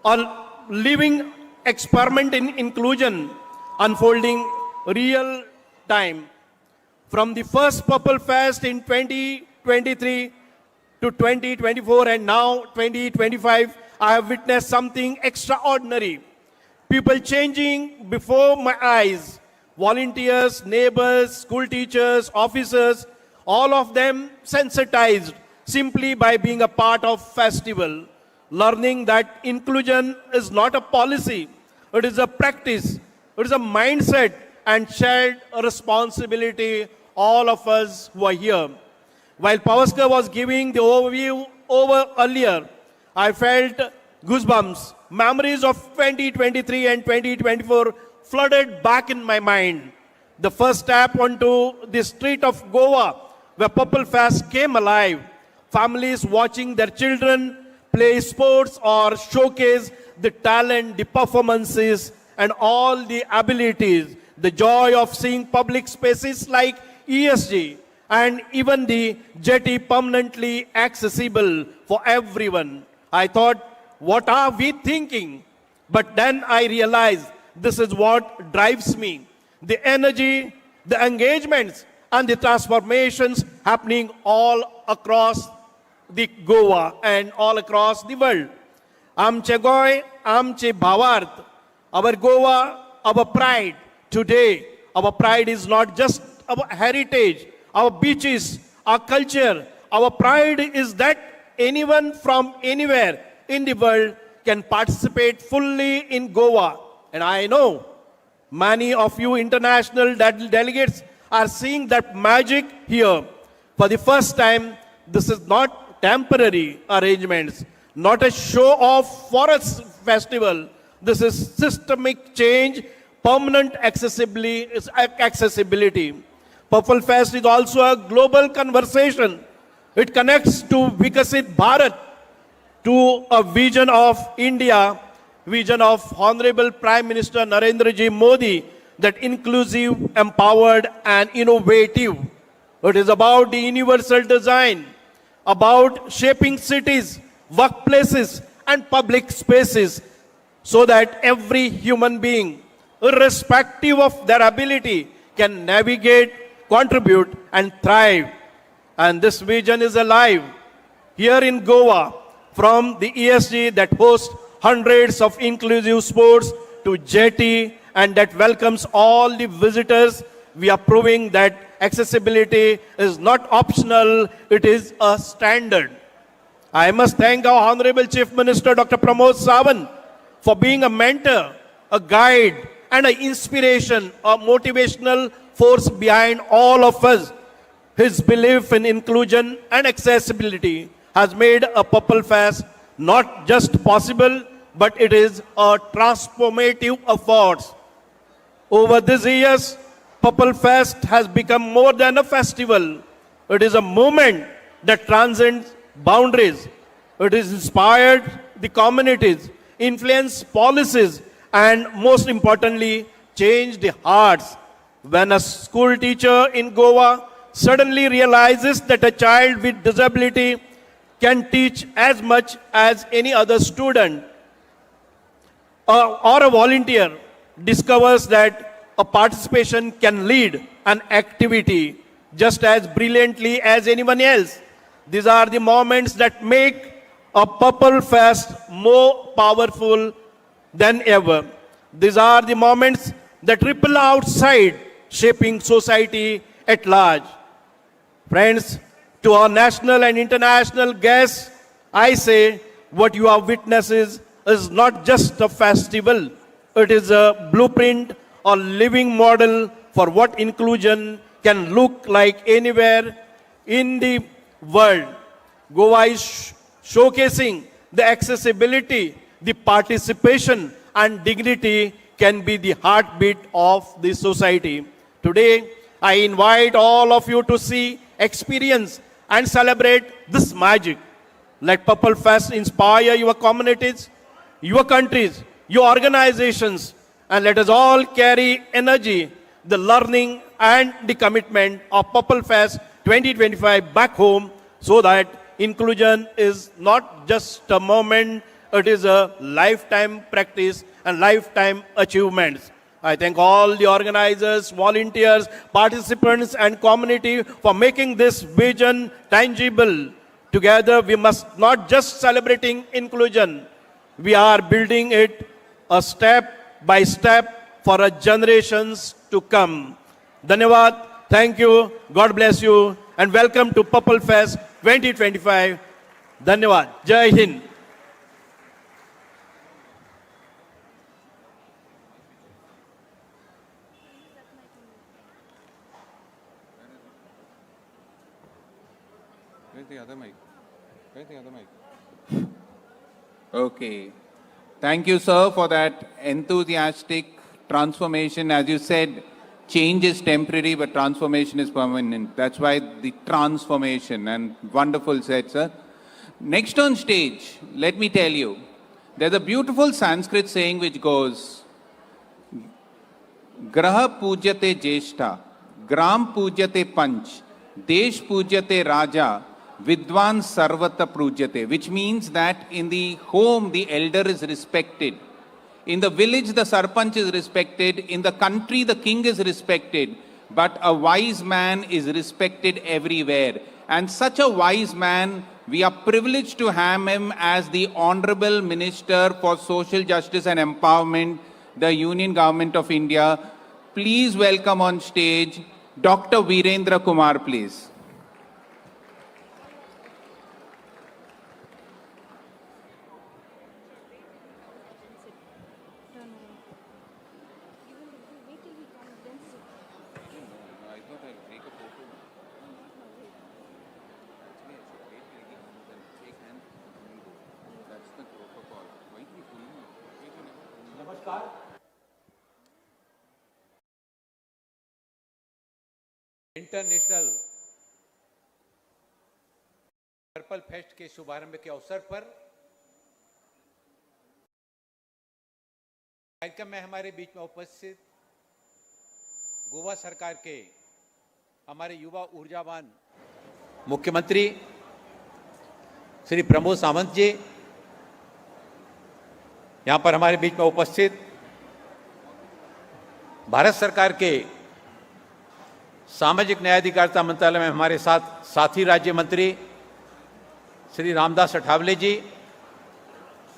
a living experiment in inclusion unfolding real time. From the first Purple Fest in 2023 to 2024 and now 2025, I have witnessed something extraordinary. People changing before my eyes. Volunteers, neighbors, school teachers, officers, all of them sensitized simply by being a part of festival, learning that inclusion is not a policy, it is a practice, it is a mindset and shared responsibility, all of us who are here. While Pavaskar was giving the overview earlier, I felt goosebumps. Memories of 2023 and 2024 flooded back in my mind. The first step onto the street of Goa, where Purple Fest came alive. Families watching their children play sports or showcase the talent, the performances, and all the abilities. The joy of seeing public spaces like ESG and even the jetty permanently accessible for everyone. I thought, what are we thinking? But then I realized this is what drives me. the energy, the engagements, and the transformations happening all across the Goa and all across the world. Amche goy, amche bhavarth, our Goa, our pride. Today, our pride is not just our heritage, our beaches, our culture. Our pride is that anyone from anywhere in the world can participate fully in Goa. And I know many of you international delegates are seeing that magic here. For the first time, this is not temporary arrangements, not a show-off for a festival. This is systemic change, permanent accessibility. Purple Fest is also a global conversation. It connects to Vikasit Bharat, to a vision of India, vision of Honorable Prime Minister Narendra Ji Modi, that inclusive, empowered and innovative. It is about the universal design, about shaping cities, workplaces and public spaces so that every human being, irrespective of their ability, can navigate, contribute and thrive. And this vision is alive here in Goa, from the ESG that hosts hundreds of inclusive sports to jetty and that welcomes all the visitors. We are proving that accessibility is not optional, it is a standard. I must thank our Honorable Chief Minister Dr. Pramod Sawant for being a mentor, a guide and an inspiration, a motivational force behind all of us. His belief in inclusion and accessibility has made a Purple Fest not just possible, but it is a transformative effort. Over these years, Purple Fest has become more than a festival. It is a movement that transcends boundaries. It has inspired the communities, influenced policies, and most importantly, changed the hearts. When a school teacher in Goa suddenly realizes that a child with disability can teach as much as any other student, or a volunteer discovers that a participation can lead an activity just as brilliantly as anyone else. These are the moments that make a Purple Fest more powerful than ever. These are the moments that ripple outside, shaping society at large. Friends, to our national and international guests, I say what you are witnesses is not just a festival. It is a blueprint or living model for what inclusion can look like anywhere in the world. Goa is showcasing the accessibility, the participation and dignity can be the heartbeat of the society. Today, I invite all of you to see, experience and celebrate this magic. Let Purple Fest inspire your communities, your countries, your organizations, and let us all carry energy, the learning and the commitment of Purple Fest 2025 back home, so that inclusion is not just a moment, it is a lifetime practice and lifetime achievements. I thank all the organizers, volunteers, participants and community for making this vision tangible. Together we must not just celebrating inclusion, we are building it a step by step for our generations to come. Dhanyavad, thank you, God bless you and welcome to Purple Fest 2025. Dhanyavad, Jai Hind. Where's the other mic? Where's the other mic? Okay. Thank you, sir, for that enthusiastic transformation. As you said, change is temporary, but transformation is permanent. That's why the transformation, and wonderful said, sir. Next on stage, let me tell you, there's a beautiful Sanskrit saying which goes, Graha pujyate jeshta, gram pujyate panch, desh pujyate raja, Vidwan Sarvata Prujyate, which means that in the home the elder is respected, In the village, the sarpanch is respected. In the country, the king is respected. But a wise man is respected everywhere. And such a wise man, we are privileged to have him as the Honorable Minister for Social Justice and Empowerment, the Union Government of India. Please welcome on stage Dr. Virendra Kumar, please. International purple fest के शुभारंभ के अवसर पर कार्यक्रम में हमारे बीच में उपस्थित गोवा सरकार के हमारे युवा ऊर्जावान मुख्यमंत्री श्री प्रमोद सावंत जी, यहाँ पर हमारे बीच में उपस्थित भारत सरकार के सामाजिक न्याय अधिकारिता मंत्रालय में हमारे साथ साथी राज्य मंत्री श्री रामदास अठावले जी,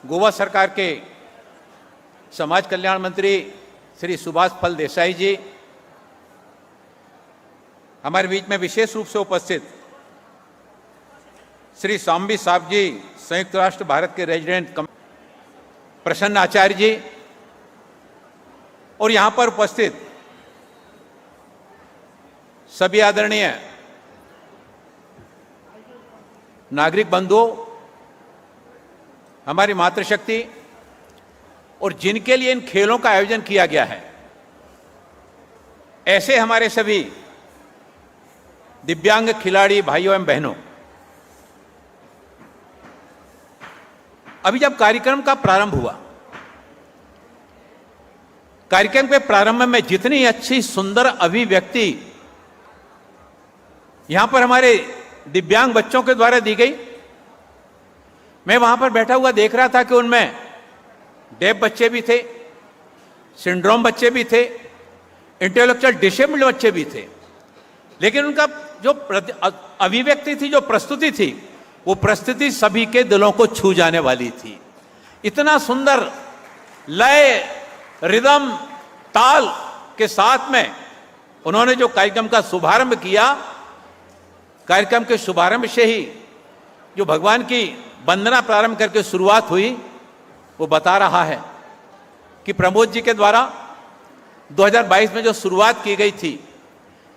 गोवा सरकार के समाज कल्याण मंत्री श्री सुभाष फल देसाई जी, हमारे बीच में विशेष रूप से उपस्थित श्री सांबी साहब जी, संयुक्त राष्ट्र भारत के रेजिडेंट प्रसन्न आचार्य जी, और यहाँ पर उपस्थित सभी आदरणीय नागरिक बंधुओं, हमारी मातृशक्ति और जिनके लिए इन खेलों का आयोजन किया गया है, ऐसे हमारे सभी दिव्यांग खिलाड़ी भाइयों एवं बहनों, अभी जब कार्यक्रम का प्रारंभ हुआ, कार्यक्रम के प्रारंभ में जितनी अच्छी सुंदर अभिव्यक्ति यहां पर हमारे दिव्यांग बच्चों के द्वारा दी गई, मैं वहां पर बैठा हुआ देख रहा था कि उनमें डेफ बच्चे भी थे, सिंड्रोम बच्चे भी थे, इंटेलेक्चुअल डिसेबल्ड बच्चे भी थे, लेकिन उनका जो अभिव्यक्ति थी, जो प्रस्तुति थी, वो प्रस्तुति सभी के दिलों को छू जाने वाली थी। इतना सुंदर लय, रिदम, ताल के साथ में उन्होंने जो कार्यक्रम का शुभारंभ किया, कार्यक्रम के शुभारंभ से ही जो भगवान की वंदना प्रारंभ करके शुरुआत हुई, वो बता रहा है कि प्रमोद जी के द्वारा 2022 में जो शुरुआत की गई थी,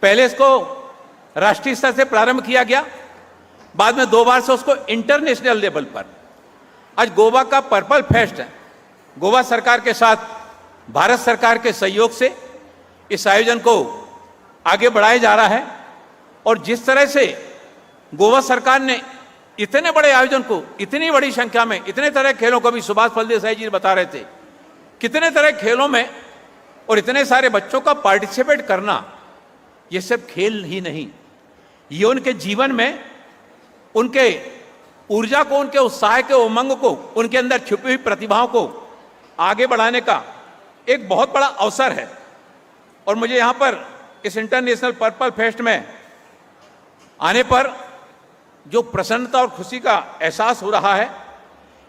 पहले इसको राष्ट्रीय स्तर से प्रारंभ किया गया, बाद में 2 बार से उसको इंटरनेशनल लेवल पर, आज गोवा का पर्पल फेस्ट है, गोवा सरकार के साथ भारत सरकार के सहयोग से इस आयोजन को आगे बढ़ाया जा रहा है। और जिस तरह से गोवा सरकार ने इतने बड़े आयोजन को, इतनी बड़ी संख्या में, इतने तरह खेलों को, भी सुभाष फल देसाई जी बता रहे थे, कितने तरह खेलों में और इतने सारे बच्चों का पार्टिसिपेट करना, ये सब खेल ही नहीं, ये उनके जीवन में उनके ऊर्जा को, उनके उत्साह के उमंग को, उनके अंदर छुपी हुई प्रतिभाओं को आगे बढ़ाने का एक बहुत बड़ा अवसर है। और मुझे यहाँ पर इस इंटरनेशनल पर्पल फेस्ट में आने पर जो प्रसन्नता और खुशी का एहसास हो रहा है,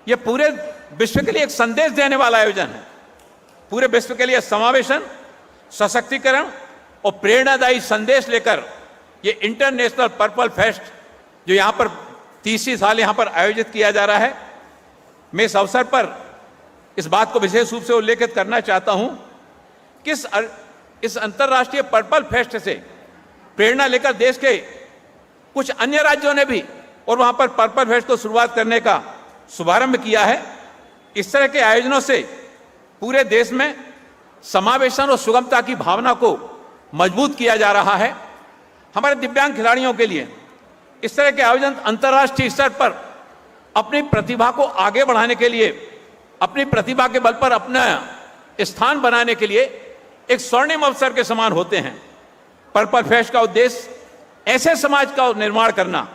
ये पूरे विश्व के लिए एक संदेश देने वाला आयोजन है। पूरे विश्व के लिए समावेशन, सशक्तिकरण और प्रेरणादायी संदेश लेकर ये इंटरनेशनल पर्पल फेस्ट जो यहाँ पर 30वीं साल यहाँ पर आयोजित किया जा रहा है, मैं इस अवसर पर इस बात को विशेष रूप से उल्लेखित करना चाहता हूँ कि इस अंतर्राष्ट्रीय पर्पल फेस्ट से प्रेरणा लेकर देश के कुछ अन्य राज्यों ने भी और वहां पर पर्पल फेस्ट को शुरुआत करने का शुभारंभ किया है। इस तरह के आयोजनों से पूरे देश में समावेशन और सुगमता की भावना को मजबूत किया जा रहा है। हमारे दिव्यांग खिलाड़ियों के लिए इस तरह के आयोजन अंतर्राष्ट्रीय स्तर पर अपनी प्रतिभा को आगे बढ़ाने के लिए, अपनी प्रतिभा के बल पर अपना स्थान बनाने के लिए एक स्वर्णिम अवसर के समान होते हैं। पर्पल फेस्ट का उद्देश्य ऐसे समाज का निर्माण करना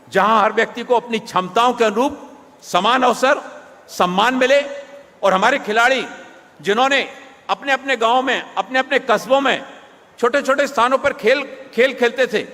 जहां हर व्यक्ति को अपनी क्षमताओं के अनुरूप समान अवसर, सम्मान मिले और हमारे खिलाड़ी जिन्होंने अपने अपने गांव में, अपने अपने कस्बों में छोटे छोटे स्थानों पर खेल खेलते थे,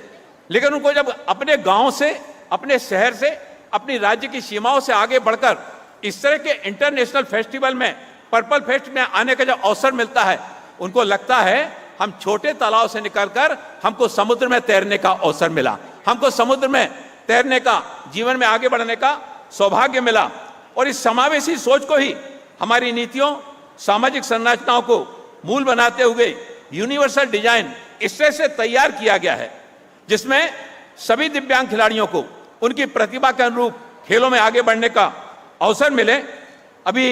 लेकिन उनको जब अपने गांव से, अपने शहर से, अपनी राज्य की सीमाओं से आगे बढ़कर इस तरह के इंटरनेशनल फेस्टिवल में, पर्पल फेस्ट में आने का जब अवसर मिलता है, उनको लगता है हम छोटे तालाब से निकलकर हमको समुद्र में तैरने का अवसर मिला, हमको समुद्र में तैरने का, जीवन में आगे बढ़ने का सौभाग्य मिला। और इस समावेशी सोच को ही हमारी नीतियों, सामाजिक संरचनाओं को मूल बनाते हुए यूनिवर्सल डिजाइन इस तरह से तैयार किया गया है जिसमें सभी दिव्यांग खिलाड़ियों को उनकी प्रतिभा के अनुरूप खेलों में आगे बढ़ने का अवसर मिले। अभी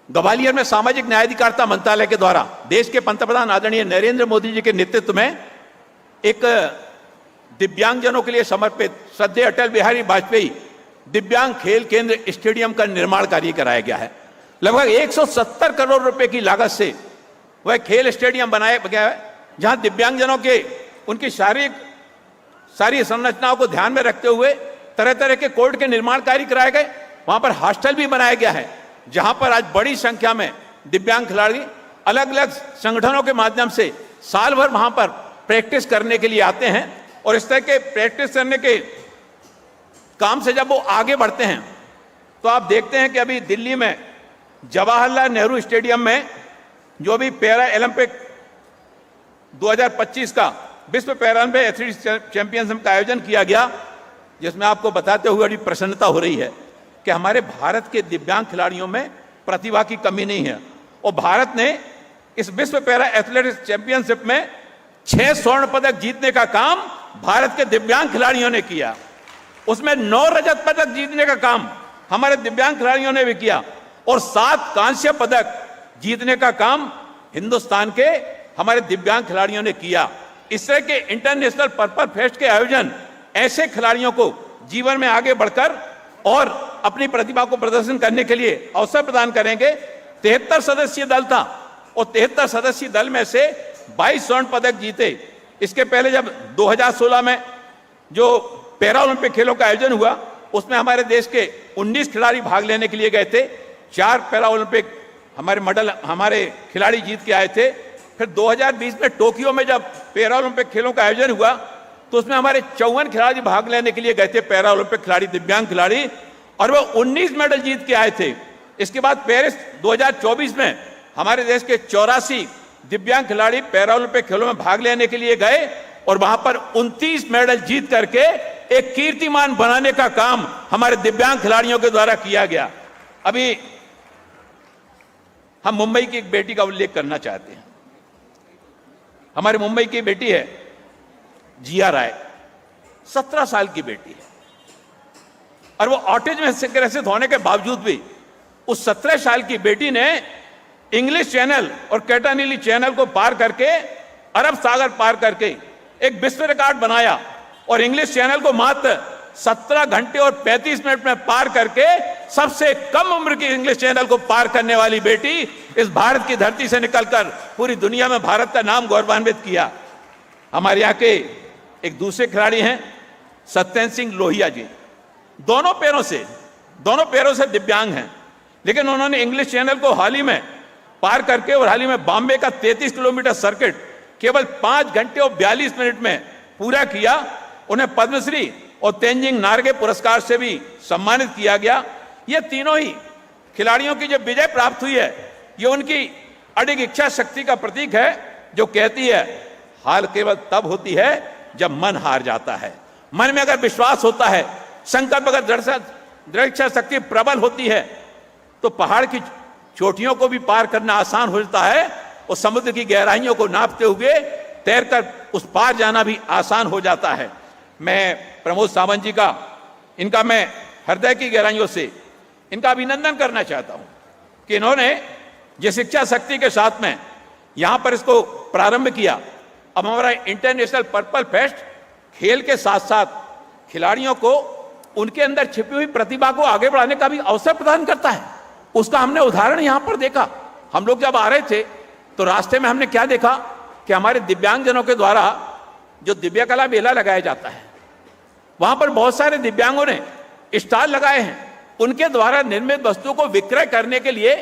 ग्वालियर में सामाजिक न्याय अधिकारिता मंत्रालय के द्वारा देश के पंतप्रधान आदरणीय नरेंद्र मोदी जी के नेतृत्व में एक दिव्यांगजनों के लिए समर्पित श्रद्धेय अटल बिहारी वाजपेयी दिव्यांग खेल केंद्र स्टेडियम का निर्माण कार्य कराया गया है। लगभग 170 करोड़ रुपए की लागत से वह खेल स्टेडियम बनाया गया है, जहां दिव्यांगजनों के उनकी सारी संरचनाओं को ध्यान में रखते हुए तरह तरह के कोर्ट के निर्माण कार्य कराए गए। वहां पर हॉस्टल भी बनाया गया है, जहां पर आज बड़ी संख्या में दिव्यांग खिलाड़ी अलग अलग संगठनों के माध्यम से साल भर वहां पर प्रैक्टिस करने के लिए आते हैं। और इस तरह के प्रैक्टिस करने के काम से जब वो आगे बढ़ते हैं तो आप देखते हैं कि अभी दिल्ली में जवाहरलाल नेहरू स्टेडियम में जो भी पैरा ओलंपिक 2025 का विश्व पैरालंपिक एथलेटिक्स चैंपियनशिप का आयोजन किया गया, जिसमें आपको बताते हुए बड़ी प्रसन्नता हो रही है कि हमारे भारत के दिव्यांग खिलाड़ियों में प्रतिभा की कमी नहीं है। और भारत ने इस विश्व पैरा एथलेटिक्स चैंपियनशिप में 6 स्वर्ण पदक जीतने का काम भारत के दिव्यांग खिलाड़ियों ने किया। उसमें 9 रजत पदक जीतने का काम हमारे दिव्यांग खिलाड़ियों ने भी किया और 7 कांस्य पदक जीतने का काम हिंदुस्तान के हमारे दिव्यांग खिलाड़ियों ने किया। इस तरह के इंटरनेशनल पर्पल फेस्ट के आयोजन ऐसे खिलाड़ियों को जीवन में आगे बढ़कर और अपनी प्रतिभा को प्रदर्शन करने के लिए अवसर प्रदान करेंगे। 73 सदस्यीय दल था और 73 सदस्यीय दल में से 22 स्वर्ण पदक जीते। इसके पहले जब 2016 में जो पैरा ओलंपिक खेलों का आयोजन हुआ, उसमें हमारे देश के 19 खिलाड़ी भाग लेने के लिए गए थे। 4 पैरा ओलंपिक हमारे खिलाड़ी जीत के आए थे। फिर 2020 में टोक्यो में जब पैरा ओलंपिक खेलों का आयोजन हुआ तो उसमें हमारे 54 खिलाड़ी भाग लेने के लिए गए थे, पैरा ओलंपिक खिलाड़ी, दिव्यांग खिलाड़ी, और वो 19 मेडल जीत के आए थे। इसके बाद पेरिस 2024 में हमारे देश के 84 दिव्यांग खिलाड़ी पैरा ओलंपिक खेलों में भाग लेने के लिए गए और वहां पर 29 मेडल जीत करके एक कीर्तिमान बनाने का काम हमारे दिव्यांग खिलाड़ियों के द्वारा किया गया। अभी हम मुंबई की एक बेटी का उल्लेख करना चाहते हैं। हमारे मुंबई की बेटी है जिया राय, 17 साल की बेटी है और वो ऑटिज्म से ग्रसित होने के बावजूद भी उस 17 साल की बेटी ने इंग्लिश चैनल और कैटानीली चैनल को पार करके, अरब सागर पार करके एक विश्व रिकॉर्ड बनाया और इंग्लिश चैनल को मात्र 17 घंटे और 35 मिनट में पार करके सबसे कम उम्र की इंग्लिश चैनल को पार करने वाली बेटी इस भारत की धरती से निकलकर पूरी दुनिया में भारत का नाम गौरवान्वित किया। हमारे यहाँ के एक दूसरे खिलाड़ी हैं सत्येंद्र सिंह लोहिया जी, दोनों पैरों से दिव्यांग हैं, लेकिन उन्होंने इंग्लिश चैनल को हाल ही में पार करके और हाल ही में बॉम्बे का 33 किलोमीटर सर्किट केवल 5 घंटे और 42 मिनट में पूरा किया। उन्हें पद्मश्री और तेंजिंग नार्गे पुरस्कार से भी सम्मानित किया गया। ये तीनों ही खिलाड़ियों की जो विजय प्राप्त हुई है, ये उनकी अडिग इच्छा शक्ति का प्रतीक है, जो कहती है हार केवल तब होती है जब मन हार जाता है। मन में अगर विश्वास होता है, संकल्प अगर दृढ़ इच्छा शक्ति प्रबल होती है, तो पहाड़ की चोटियों को भी पार करना आसान हो जाता है और समुद्र की गहराइयों को नापते हुए तैरकर उस पार जाना भी आसान हो जाता है। मैं प्रमोद सावंत जी का, इनका मैं हृदय की गहराइयों से इनका अभिनंदन करना चाहता हूं कि इन्होंने जिस इच्छा शक्ति के साथ में यहां पर इसको प्रारंभ किया। अब हमारा इंटरनेशनल पर्पल फेस्ट खेल के साथ साथ खिलाड़ियों को उनके अंदर छिपी हुई प्रतिभा को आगे बढ़ाने का भी अवसर प्रदान करता है। उसका हमने उदाहरण यहां पर देखा। हम लोग जब आ रहे थे तो रास्ते में हमने क्या देखा कि हमारे दिव्यांगजनों के द्वारा जो दिव्य कला मेला लगाया जाता है, वहां पर बहुत सारे दिव्यांगों ने स्टॉल लगाए हैं उनके द्वारा निर्मित वस्तुओं को विक्रय करने के लिए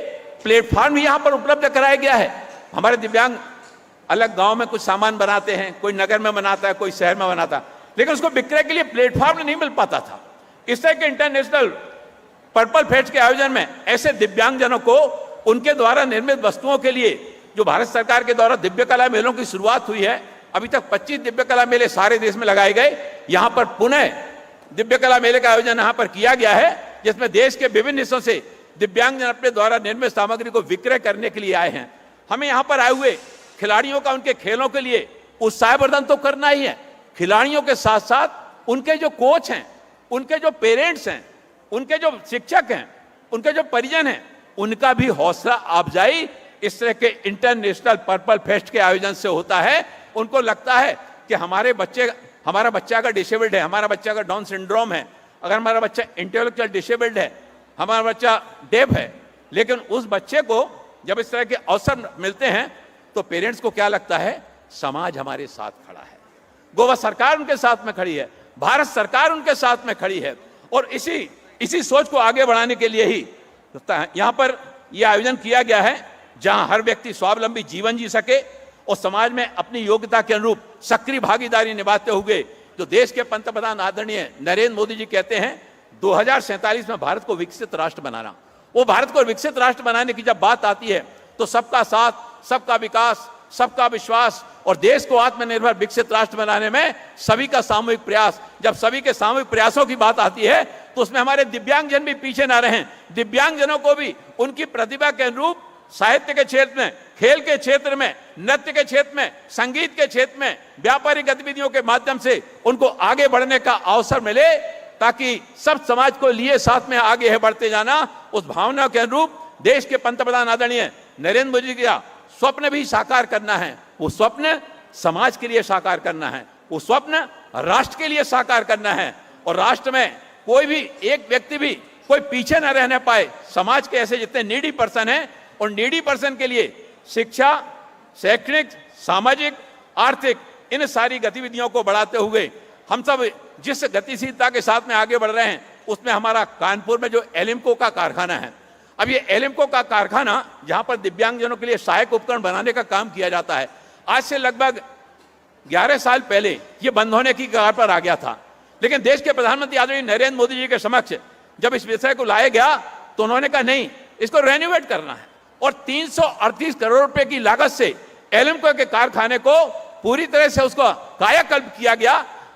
प्लेटफॉर्म भी यहां पर उपलब्ध कराया गया है। हमारे दिव्यांग अलग गांव में कुछ सामान बनाते हैं, कोई नगर में बनाता है, कोई शहर में बनाता है, लेकिन उसको विक्रय के लिए प्लेटफॉर्म नहीं मिल पाता था। इस तरह के इंटरनेशनल पर्पल फेस्ट के आयोजन में ऐसे दिव्यांगजनों को उनके द्वारा निर्मित वस्तुओं के लिए जो भारत सरकार के द्वारा दिव्य कला मेलों की शुरुआत हुई है, अभी तक 25 दिव्य कला मेले सारे देश में लगाए गए। यहां पर पुनः दिव्य कला मेले का आयोजन यहां पर किया गया है, जिसमें देश के विभिन्न हिस्सों से दिव्यांगजन अपने द्वारा निर्मित सामग्री को विक्रय करने के लिए आए हैं। हमें यहां पर आए हुए खिलाड़ियों का उनके खेलों के लिए उत्साहवर्धन तो करना ही है, खिलाड़ियों के साथ साथ उनके जो कोच हैं, उनके जो पेरेंट्स हैं, उनके जो शिक्षक हैं, उनके जो परिजन हैं, उनका भी हौसला अफजाई इस तरह के इंटरनेशनल पर्पल फेस्ट के आयोजन से होता है। उनको लगता है कि हमारा बच्चा अगर डिसेबल्ड है, हमारा बच्चा अगर डाउन सिंड्रोम है, अगर हमारा बच्चा इंटेलेक्चुअल डिसेबल्ड है, हमारा बच्चा डेफ है, लेकिन उस बच्चे को जब इस तरह के अवसर मिलते हैं तो पेरेंट्स को क्या लगता है, समाज हमारे साथ खड़ा है, गोवा सरकार उनके साथ में खड़ी है, भारत सरकार उनके साथ में खड़ी है। और इसी सोच को आगे बढ़ाने के लिए ही यहां पर यह आयोजन किया गया है, जहां हर व्यक्ति स्वावलंबी जीवन जी सके और समाज में अपनी योग्यता के अनुरूप सक्रिय भागीदारी निभाते हुए, जो देश के पंतप्रधान आदरणीय नरेंद्र मोदी जी कहते हैं 2047 में भारत को विकसित राष्ट्र बनाना। वो भारत को विकसित राष्ट्र बनाने की जब बात आती है तो सबका साथ, सबका विकास, सबका विश्वास और देश को आत्मनिर्भर विकसित राष्ट्र बनाने में सभी का सामूहिक प्रयास, जब सभी के सामूहिक प्रयासों की बात आती है तो उसमें हमारे दिव्यांगजन भी पीछे ना रहें। दिव्यांगजनों को भी उनकी प्रतिभा के अनुरूप साहित्य के क्षेत्र में, खेल के क्षेत्र में, नृत्य के क्षेत्र में, संगीत के क्षेत्र में, व्यापारिक गतिविधियों के माध्यम से उनको आगे बढ़ने का अवसर मिले, ताकि सब समाज को लिए साथ में आगे है बढ़ते जाना। उस भावना के अनुरूप देश के पंतप्रधान आदरणीय नरेंद्र मोदी जी का स्वप्न भी साकार करना है। वो स्वप्न समाज के लिए साकार करना है, वो स्वप्न राष्ट्र के लिए साकार करना है, और राष्ट्र में कोई भी एक व्यक्ति भी कोई पीछे न रहने पाए। समाज के ऐसे जितने नीडी पर्सन हैं, और नीडी पर्सन के लिए शिक्षा, शैक्षणिक, सामाजिक, आर्थिक इन सारी गतिविधियों को बढ़ाते हुए हम सब जिस गतिशीलता के साथ में आगे बढ़ रहे हैं, उसमें हमारा कानपुर में जो एलिम्को का कारखाना है, अब ये एलिम्को का कारखाना जहां पर दिव्यांगजनों के लिए सहायक उपकरण बनाने का काम किया जाता है, आज से लगभग 11 साल पहले ये बंद होने की कगार पर आ गया था। लेकिन देश के प्रधानमंत्री आदरणीय नरेंद्र मोदी जी के समक्ष जब इस विषय को लाया गया तो उन्होंने कहा नहीं, इसको रेनोवेट करना है, और 338 करोड़ रुपए की लागत से एलिम्को के कारखाने को पूरी तरह से उसको कायाकल्प किया गया।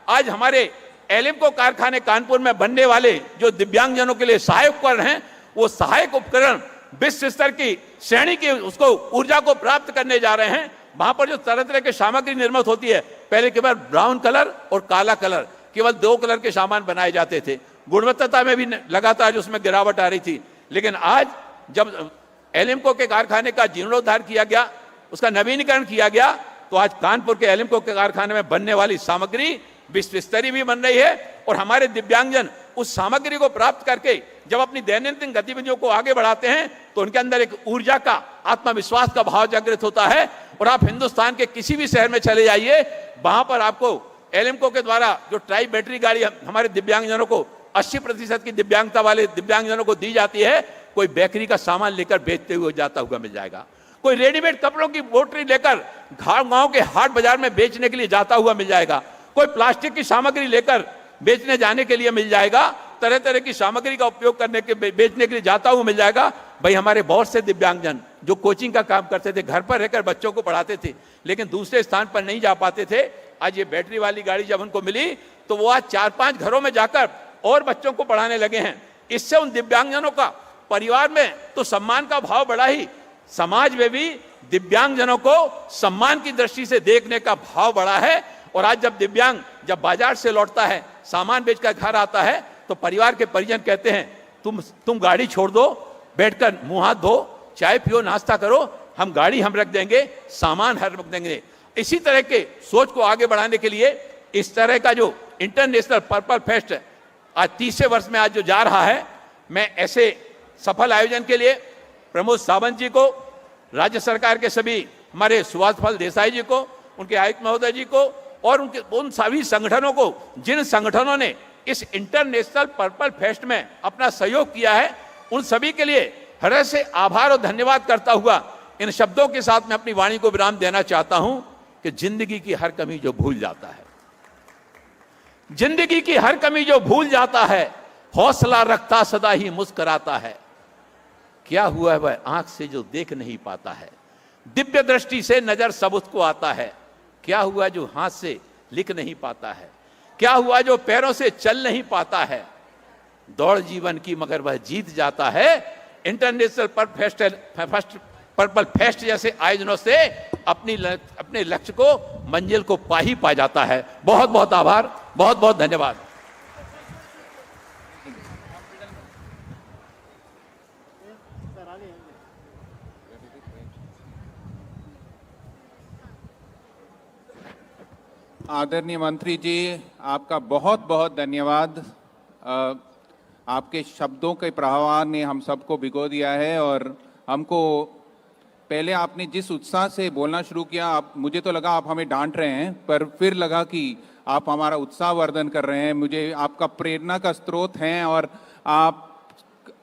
आज हमारे एलिम्को कारखाने कानपुर में बनने वाले जो दिव्यांगजनों के लिए सहायक उपकरण हैं, वो सहायक उपकरण विश्व स्तर की श्रेणी की उसको ऊर्जा को प्राप्त करने जा रहे हैं। वहां पर जो तरह तरह की सामग्री निर्मित होती है, पहले केवल ब्राउन कलर और काला कलर, केवल 2 कलर के सामान बनाए जाते थे, गुणवत्ता में भी लगातार उसमें गिरावट आ रही थी। लेकिन आज जब एलिम्को के कारखाने का जीर्णोद्धार किया गया, उसका नवीनीकरण किया गया, तो आज कानपुर के एलिम्को के कारखाने में बनने वाली सामग्री विश्व स्तरीय भी बन रही है, और हमारे दिव्यांगजन उस सामग्री को प्राप्त करके जब अपनी दैनंदिन गतिविधियों को आगे बढ़ाते हैं तो उनके अंदर एक ऊर्जा का, आत्मविश्वास का भाव जागृत होता है। और आप हिंदुस्तान के किसी भी शहर में चले जाइए, वहां पर आपको एलिम्को के द्वारा जो ट्राई बैटरी गाड़ी हमारे दिव्यांगजनों को 80% की दिव्यांगता वाले दिव्यांगजनों को दी जाती है, कोई बेकरी का सामान लेकर बेचते हुए जाता हुआ मिल जाएगा, कोई रेडीमेड कपड़ों की बोटरी लेकर गांव के हाट बाजार में बेचने के लिए जाता हुआ मिल जाएगा, कोई प्लास्टिक की सामग्री लेकर बेचने जाने के लिए मिल जाएगा, तरह तरह की सामग्री का उपयोग करने के बेचने के लिए जाता हुआ मिल जाएगा। भाई हमारे बहुत से दिव्यांगजन जो कोचिंग का काम करते थे, घर पर रहकर बच्चों को पढ़ाते थे, लेकिन दूसरे स्थान पर नहीं जा पाते थे, आज ये बैटरी वाली गाड़ी जब उनको मिली तो वो आज 4-5 घरों में जाकर और बच्चों को पढ़ाने लगे हैं। इससे उन दिव्यांगजनों का परिवार में तो सम्मान का भाव बढ़ा ही, समाज में भी दिव्यांगजनों को सम्मान की दृष्टि से देखने का भाव बढ़ा है। और आज जब दिव्यांग जब बाजार से लौटता है, सामान बेचकर घर आता है, तो परिवार के परिजन कहते हैं तुम गाड़ी छोड़ दो, बैठकर मुंह हाथ धो, चाय पियो, नाश्ता करो, हम गाड़ी हम रख देंगे, सामान हम रख देंगे। इसी तरह के सोच को आगे बढ़ाने के लिए इस तरह का जो इंटरनेशनल पर्पल फेस्ट आज 30वें वर्ष में आज जो जा रहा है, मैं ऐसे सफल आयोजन के लिए प्रमोद सावंत जी को, राज्य सरकार के सभी हमारे सुभाष फल देसाई जी को, उनके आयुक्त महोदय जी को, और उन सभी संगठनों को, जिन संगठनों ने इस इंटरनेशनल पर्पल फेस्ट में अपना सहयोग किया है, उन सभी के लिए हृदय से आभार और धन्यवाद करता हुआ इन शब्दों के साथ मैं अपनी वाणी को विराम देना चाहता हूं कि जिंदगी की हर कमी जो भूल जाता है, जिंदगी की हर कमी जो भूल जाता है, हौसला रखता सदा ही मुस्कुराता है। क्या हुआ है वह आंख से जो देख नहीं पाता है, दिव्य दृष्टि से नजर सब उसको आता है। क्या हुआ जो हाथ से लिख नहीं पाता है, क्या हुआ जो पैरों से चल नहीं पाता है। दौड़ जीवन की मगर वह जीत जाता है। इंटरनेशनल पर्पल फेस्ट जैसे आयोजनों से अपने लक्ष्य को, मंजिल को पा जाता है। बहुत बहुत आभार, बहुत बहुत धन्यवाद। आदरणीय मंत्री जी, आपका बहुत बहुत धन्यवाद। आपके शब्दों के प्रवाह ने हम सबको भिगो दिया है और हमको पहले आपने जिस उत्साह से बोलना शुरू किया, मुझे तो लगा आप हमें डांट रहे हैं, पर फिर लगा कि आप हमारा उत्साह वर्धन कर रहे हैं। मुझे आपका प्रेरणा का स्रोत हैं और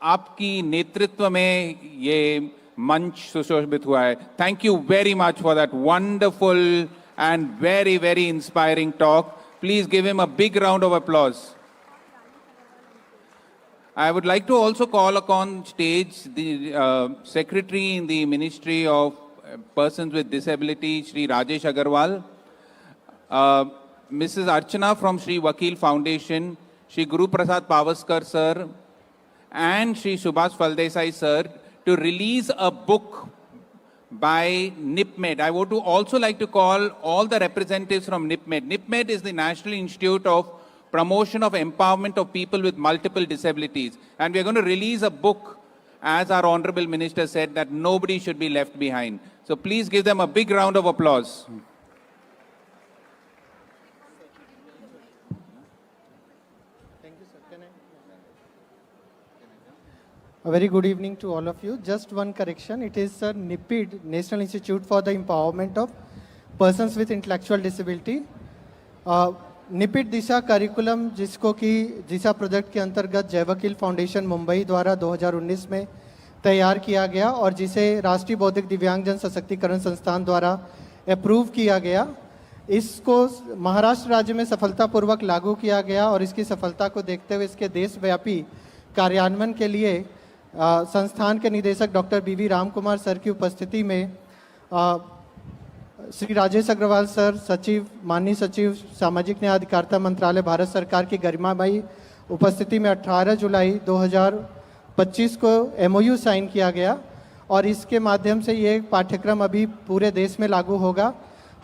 आपकी नेतृत्व में ये मंच सुशोभित हुआ है। Thank you very much for that wonderful and very, very inspiring talk. Please give him a big round of applause. I would like to also call upon stage the Secretary in the Ministry of Persons with Disability, Shri Rajesh Agarwal, Mrs. Archana from Shri Vakil Foundation, Shri Guru Prasad Pavaskar sir, and Shri Subhash Faldesai sir, to release a book by NIPMED. I would also like to call all the representatives from NIPMED. NIPMED is the National Institute of Promotion of Empowerment of People with Multiple Disabilities. And we are going to release a book, as our Honorable Minister said, that nobody should be left behind. So please give them a big round of applause. A very good evening to all of you. Just one correction. It is NIPID, National Institute for the Empowerment of Persons with Intellectual Disability. NIPID Disha curriculum, जिसको कि दिशा project के अंतर्गत जय वकील foundation Mumbai द्वारा 2019 में तैयार किया गया और जिसे राष्ट्रीय बौद्धिक दिव्यांगजन सशक्तिकरण संस्थान द्वारा अप्रूव किया गया। इसको महाराष्ट्र राज्य में सफलतापूर्वक लागू किया गया और इसकी सफलता को देखते हुए इसके देशव्यापी कार्यान्वयन के लिए संस्थान के निदेशक doctor BV Ram Kumar sir की उपस्थिति में श्री राजेश अग्रवाल सर, सचिव, माननीय सचिव सामाजिक न्याय अधिकारिता मंत्रालय भारत सरकार की गरिमामयी उपस्थिति में 18 जुलाई 2025 को MOU साइन किया गया और इसके माध्यम से ये पाठ्यक्रम अभी पूरे देश में लागू होगा।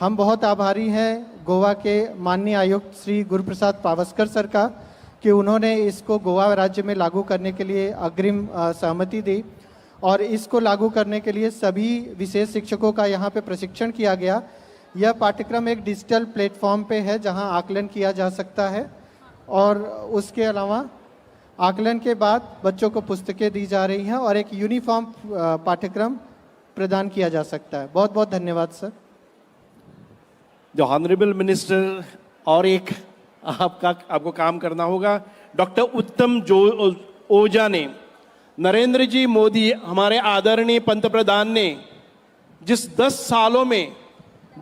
हम बहुत आभारी हैं गोवा के माननीय आयुक्त श्री गुरुप्रसाद पावस्कर सर का कि उन्होंने इसको गोवा राज्य में लागू करने के लिए अग्रिम सहमति दी और इसको लागू करने के लिए सभी विशेष शिक्षकों का यहाँ पे प्रशिक्षण किया गया। यह पाठ्यक्रम एक डिजिटल प्लेटफॉर्म पे है जहाँ आकलन किया जा सकता है और उसके अलावा आकलन के बाद बच्चों को पुस्तकें दी जा रही हैं और एक यूनिफॉर्म पाठ्यक्रम प्रदान किया जा सकता है। बहुत बहुत धन्यवाद सर। द ऑनरेबल मिनिस्टर, और एक आपको काम करना होगा। डॉक्टर उत्तम ओझा ने, नरेंद्र जी मोदी हमारे आदरणीय पंतप्रधान ने जिस 10 सालों में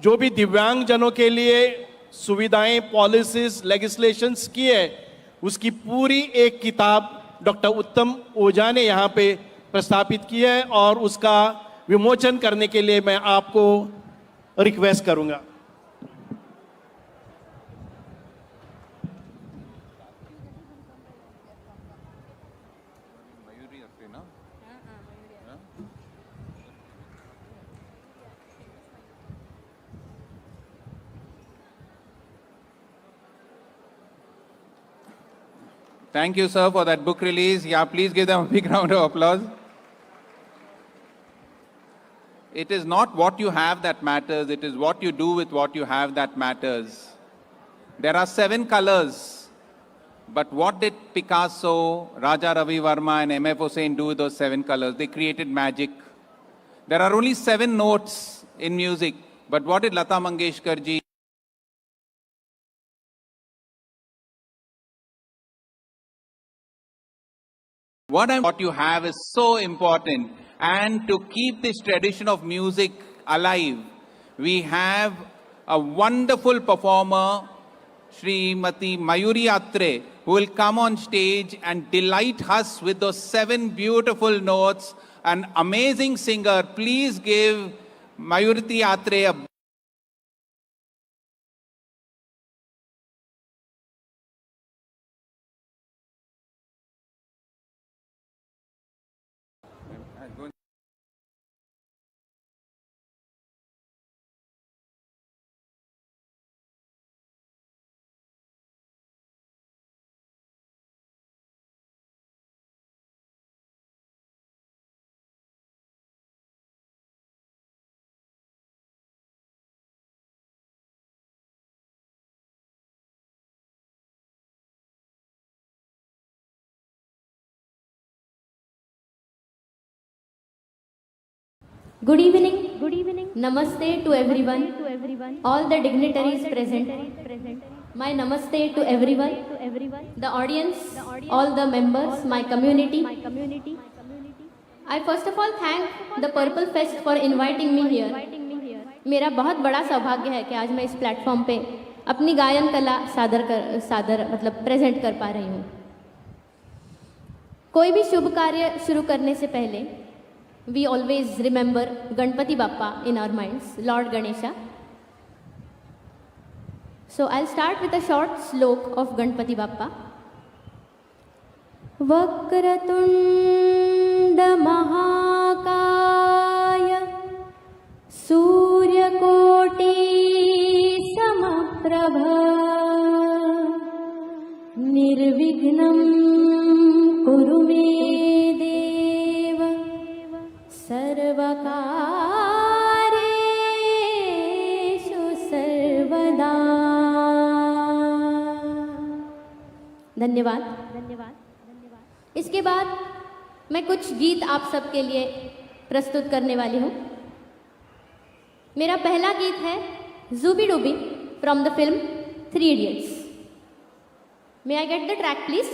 जो भी दिव्यांगजनों के लिए सुविधाएं, पॉलिसीज, लेजिस्लेशंस की है, उसकी पूरी एक किताब डॉक्टर उत्तम ओझा ने यहाँ पे प्रस्थापित की है और उसका विमोचन करने के लिए मैं आपको रिक्वेस्ट करूंगा। Thank you, sir, for that book release. Yeah, please give them a big round of applause. It is not what you have that matters, it is what you do with what you have that matters. There are 7 colors, but what did Picasso, Raja Ravi Verma and M.F. Hussain do with those 7 colors? They created magic. There are only 7 notes in music, but what did Lata Mangeshkar ji what you have is so important. And to keep this tradition of music alive, we have a wonderful performer, Srimati Mayuri Atre, who will come on stage and delight us with those 7 beautiful notes. An amazing singer. Please give Mayuri Atre a Good evening. Good evening. Namaste to everyone. All the dignitaries present. My namaste to everyone. The audience, all the members, my community. I first of all thank the Purple Fest for inviting me here. मेरा बहुत बड़ा सौभाग्य है कि आज मैं इस platform पे अपनी गायन कला मतलब प्रेजेंट कर पा रही हूँ. कोई भी शुभ कार्य शुरू करने से पहले we always remember Ganpati Bappa in our minds, Lord Ganesha. So I'll start with a short slok of Ganpati Bappa. Vakratunda Mahakaya Suryakoti Samaprabha Nirvignam Kuru me सर्वकार्येषु सर्वदा. धन्यवाद. इसके बाद मैं कुछ गीत आप सबके लिए प्रस्तुत करने वाली हूँ. मेरा पहला गीत है जूबी डूबी from the film 3 Idiots. May I get the track please.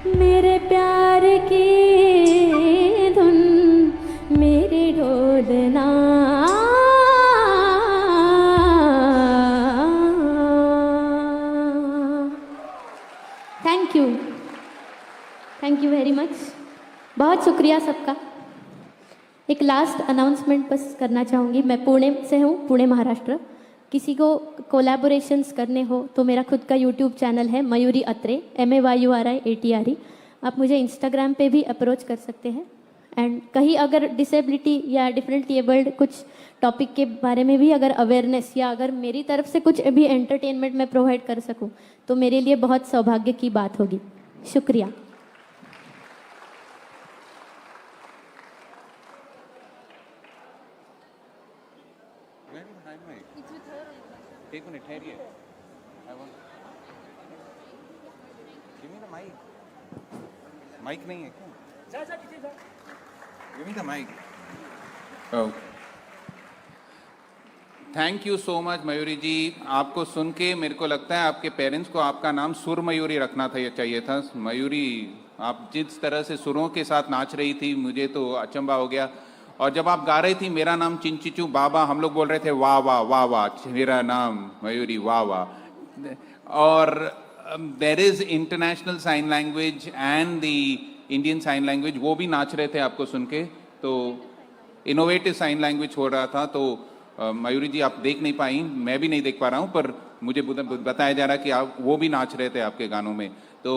मेरे प्यार की धुन मेरी ढोलना थैंक यू वेरी मच। बहुत शुक्रिया सबका। एक लास्ट अनाउंसमेंट बस करना चाहूँगी। मैं पुणे से हूँ, पुणे महाराष्ट्र। किसी को कोलैबोरेशंस करने हो तो मेरा खुद का यूट्यूब चैनल है मयूरी अत्रे, MAYURIATRE। आप मुझे इंस्टाग्राम पे भी अप्रोच कर सकते हैं। एंड कहीं अगर डिसेबिलिटी या डिफरेंटली एबल्ड कुछ टॉपिक के बारे में भी अगर अवेयरनेस या अगर मेरी तरफ से कुछ भी एंटरटेनमेंट मैं प्रोवाइड कर सकूं तो मेरे लिए बहुत सौभाग्य की बात होगी। शुक्रिया। एक मिनट ठहरिए। माइक नहीं है क्या? Give me the mic. Oh. Thank you so much Mayuri ji. आपको सुन के मेरे को लगता है आपके पेरेंट्स को आपका नाम सुर मयूरी रखना था, चाहिए था। मयूरी, आप जिस तरह से सुरों के साथ नाच रही थी मुझे तो अचंभा हो गया। और जब आप गा रही थी मेरा नाम चिंचिचू बाबा, हम लोग बोल रहे थे वाह वाह वाह वाह, मेरा नाम मयूरी वाह वाह। और there is international sign language and the Indian sign language, वो भी नाच रहे थे आपको सुन के। तो इनोवेटिव साइन लैंग्वेज हो रहा था। तो मयूरी जी आप देख नहीं पाई, मैं भी नहीं देख पा रहा हूँ, पर मुझे बताया जा रहा कि आप वो भी नाच रहे थे आपके गानों में। तो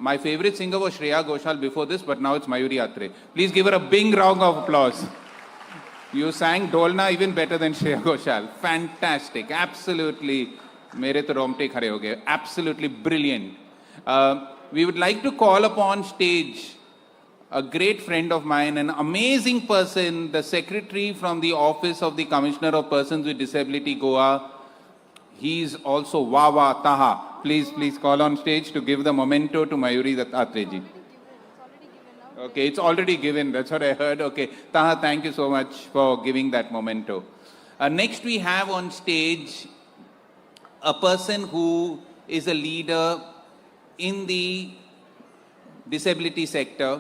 माई फेवरेट सिंगर वो Shreya Ghoshal before this, but now it's Mayuri Atre. Please give her a big round of applause. You sang Dolna even better than Shreya Ghoshal. Fantastic, absolutely. मेरे तो रोंगटे खड़े हो गए। Absolutely brilliant. We would like to call upon stage a great friend of mine, an amazing person, the secretary from the office of the Commissioner of Persons with Disability, Goa. He is also Wawa Taha. Please call on stage to give the memento to Mayuri Atre ji. Okay, it's already given. That's what I heard. Okay, Taha, thank you so much for giving that memento. Next, we have on stage a person who is a leader in the disability sector,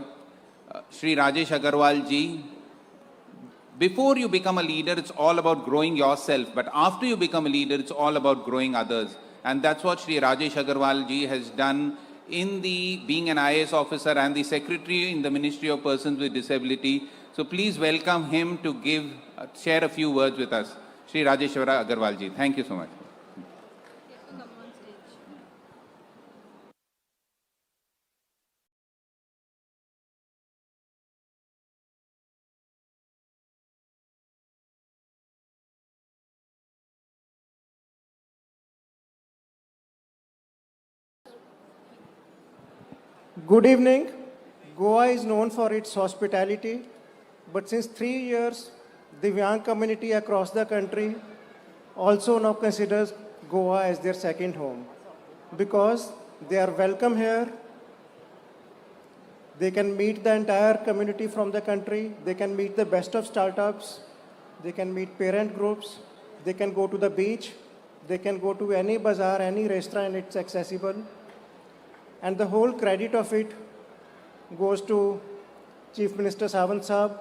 Shri Rajesh Agarwal ji. Before you become a leader, it's all about growing yourself. But after you become a leader, it's all about growing others. And that's what Shri Rajesh Agarwal ji has done in the being an IAS officer and the secretary in the Ministry of Persons with Disability. So please welcome him to share a few words with us. Shri Rajeshwara Agarwal ji, thank you so much. Good evening. Goa is known for its hospitality, but since 3 years, the Divyang community across the country also now considers Goa as their second home because they are welcome here. They can meet the entire community from the country. They can meet the best of startups. They can meet parent groups. They can go to the beach. They can go to any bazaar, any restaurant, it's accessible. And the whole credit of it goes to Chief Minister Sawant Sahab,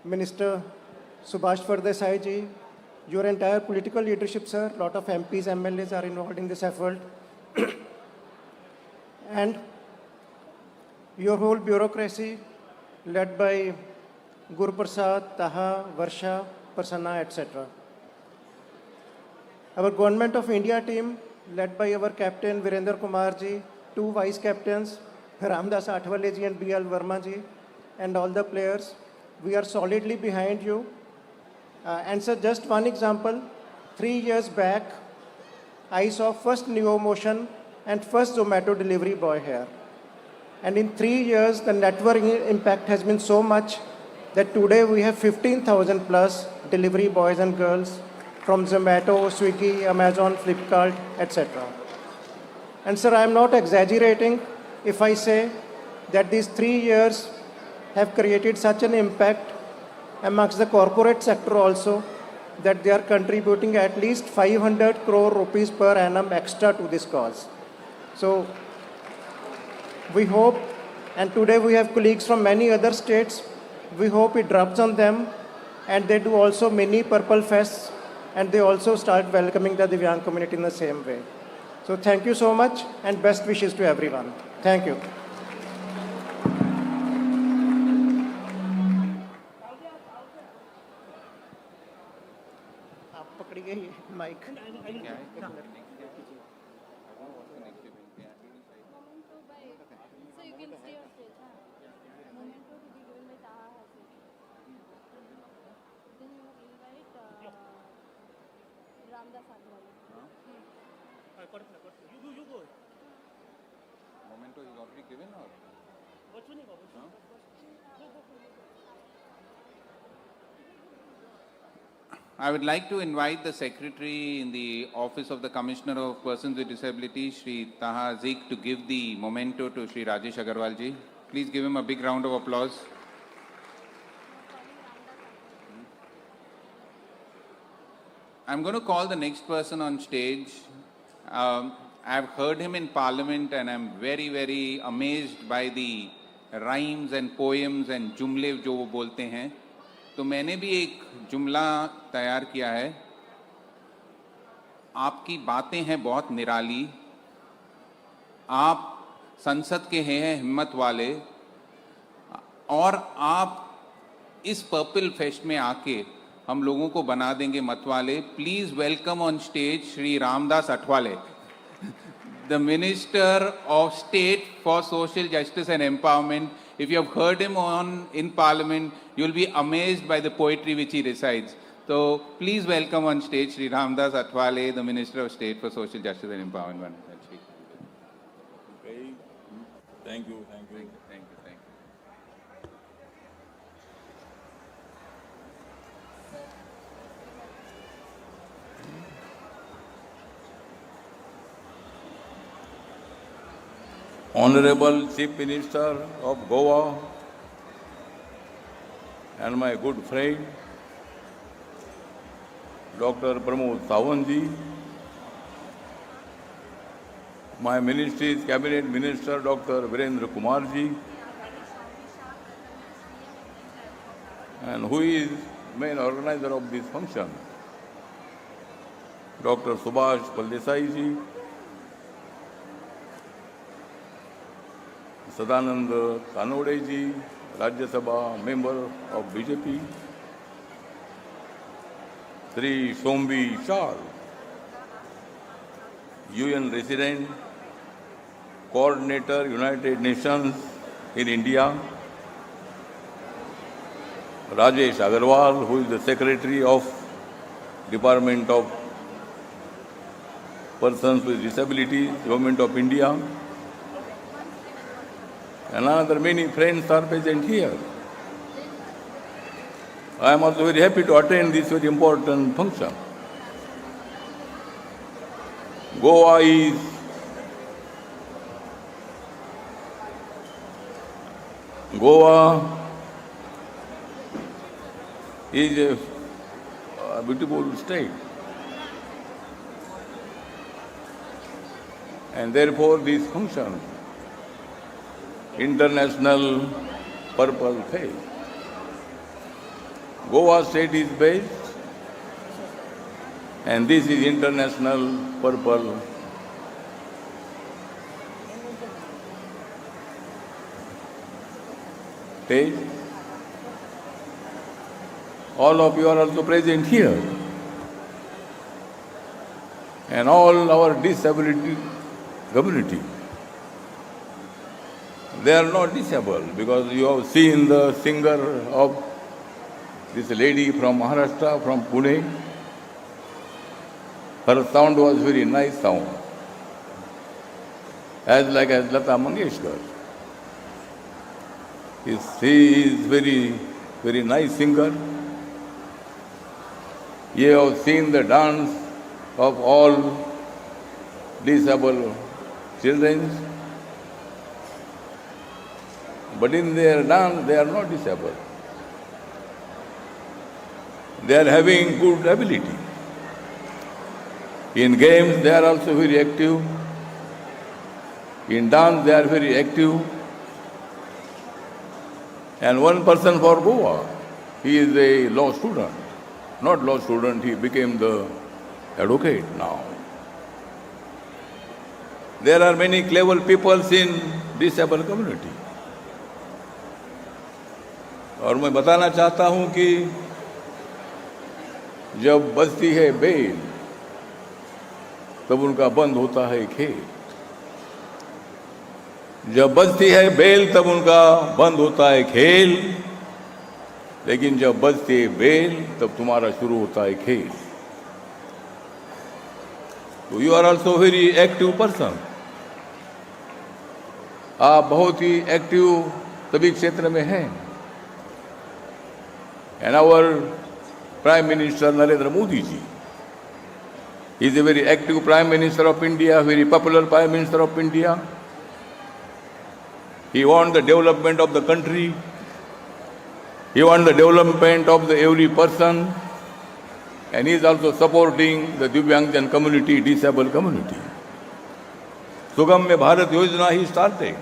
Minister Subhash Pardesai ji, your entire political leadership, sir. A lot of MPs, MLAs are involved in this effort. And your whole bureaucracy led by Guru Prasad, Taha, Varsha, Prasanna, etc. Our Government of India team led by our captain Virendra Kumar ji, 2 vice captains, Ramdas Athwale ji and BL Verma ji, and all the players. We are solidly behind you. And sir, just one example, 3 years back, I saw first Neo Motion and first Zomato delivery boy here. And in 3 years, the networking impact has been so much that today we have 15,000 plus delivery boys and girls from Zomato, Swiggy, Amazon, Flipkart, etc. And sir, I am not exaggerating if I say that these 3 years have created such an impact amongst the corporate sector also that they are contributing at least 500 crore rupees per annum extra to this cause. So We hope, and today we have colleagues from many other states, we hope it rubs on them and they do also mini Purple Fests and they also start welcoming the Divyang community in the same way. So thank you so much and best wishes to everyone. Thank you. आप पकड़िए mic. Memento is already given or? I would like to invite the Secretary in the Office of the Commissioner of Persons with Disabilities, Shri Taha Zik, to give the memento to Shri Rajesh Agarwal ji. Please give him a big round of applause. I'm going to call the next person on stage. I've heard him in Parliament and I'm very, very amazed by the rhymes and poems and jumle जो वो बोलते हैं. तो मैंने भी एक जुमला तैयार किया है. आपकी बातें हैं बहुत निराली, आप संसद के हैं हिम्मत वाले, और आप इस पर्पल फेस्ट में आके हम लोगों को बना देंगे मतवाले. Please welcome on stage Shri Ramdas Athawale, the Minister of State for Social Justice and Empowerment. If you have heard him in Parliament, you will be amazed by the poetry which he recites. So please welcome on stage Sri Ramdas Athwale, the Minister of State for Social Justice and Empowerment. Okay. Thank you. Honorable Chief Minister of Goa and my good friend Dr. Pramod Sawant ji, my Ministry's Cabinet Minister Dr. Virendra Kumar ji, and who is main organizer of this function, Dr. Subhash Paldesai ji, Sadanand Kanode ji, Rajya Sabha member of BJP, Sri Sombi Shah, UN resident, coordinator, United Nations in India, Rajesh Agarwal, who is the Secretary of Department of Persons with Disabilities, Government of India, and another many friends are present here. I am also very happy to attend this very important function. Goa is a beautiful state, and therefore this function, International Purple Fest. Goa state is based, and this is International Purple Fest. All of you are also present here, and all our disability community. They are not disabled, because you have seen the singer of this lady from Maharashtra, from Pune. Her sound was very nice sound, as like as Lata Mangeshkar. She is very, very nice singer. You have seen the dance of all disabled children, but in their dance they are not disabled. They are having good ability. In games they are also very active. In dance, they are very active. And one person for Goa, he is a law student. Not law student, he became the advocate now. There are many clever people in disabled community. और मैं बताना चाहता हूं कि जब बजती है bell तब उनका बंद होता है खेल. जब बजती है बेल तब उनका बंद होता है खेल, लेकिन जब बजती है बेल तब तुम्हारा शुरू होता है खेल. तो you are also very active person. आप बहुत ही एक्टिव सभी क्षेत्र में हैं. And our prime minister Narendra Modi ji is a very active Prime Minister of India, very popular Prime Minister of India. He wants the development of the country. He wants the development of the every person. And he is also supporting the Divyangjan community, disabled community. Sugamya Bharat Yojana he started.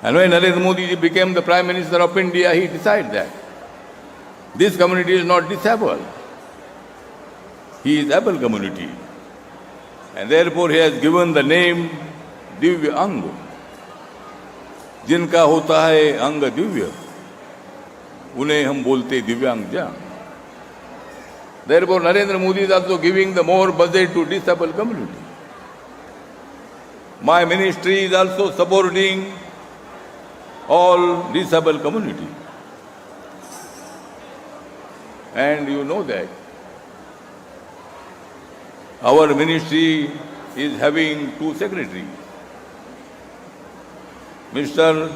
And when Narendra Modi ji became the Prime Minister of India, he decided that this community is not disabled. He is able community. And therefore he has given the name Divyang. जिनका होता है अंग दिव्य उन्हें हम बोलते दिव्यांगजन. Therefore Narendra Modi is also giving the more budget to disabled community. My ministry is also supporting all disabled community. And you know that our ministry is having two secretaries. Mr.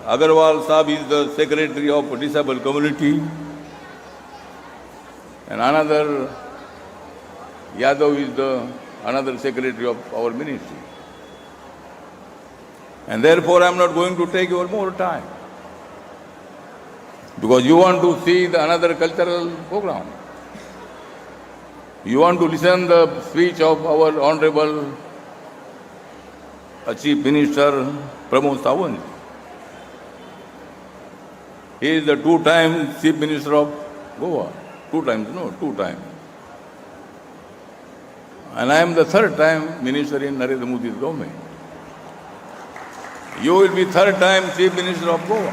Agarwal Sahab is the secretary of disabled community, and another Yadav is the another secretary of our ministry. And therefore I am not going to take your more time, because you want to see the another cultural program. You want to listen the speech of our Honorable Chief Minister Pramod Sawant. He is the two-time Chief Minister of Goa. Two times. And I am the third time Minister in Narendra Modi's government. You will be third time Chief Minister of Goa.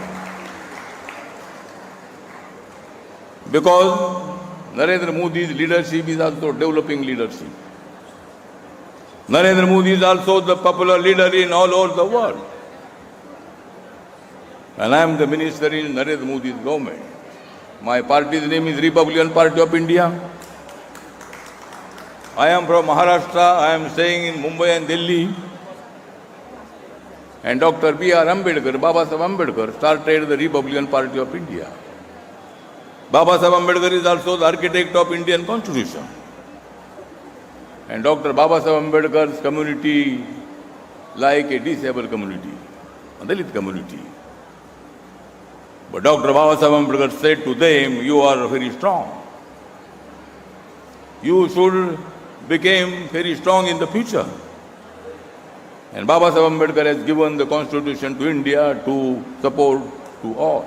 Because Narendra Modi's leadership is also developing leadership. Narendra Modi is also the popular leader in all over the world. And I am the minister in Narendra Modi's government. My party's name is Republican Party of India. I am from Maharashtra. I am staying in Mumbai and Delhi. And Dr. B.R. Ambedkar, Baba Saheb Ambedkar, started the Republican Party of India. Baba Saheb Ambedkar is also the architect of Indian Constitution. And Dr. Baba Saheb Ambedkar's community like a disabled community, a Dalit community. But Dr. Baba Saheb Ambedkar said to them, you are very strong. You should become very strong in the future. And Baba Saheb Ambedkar has given the constitution to India to support to all,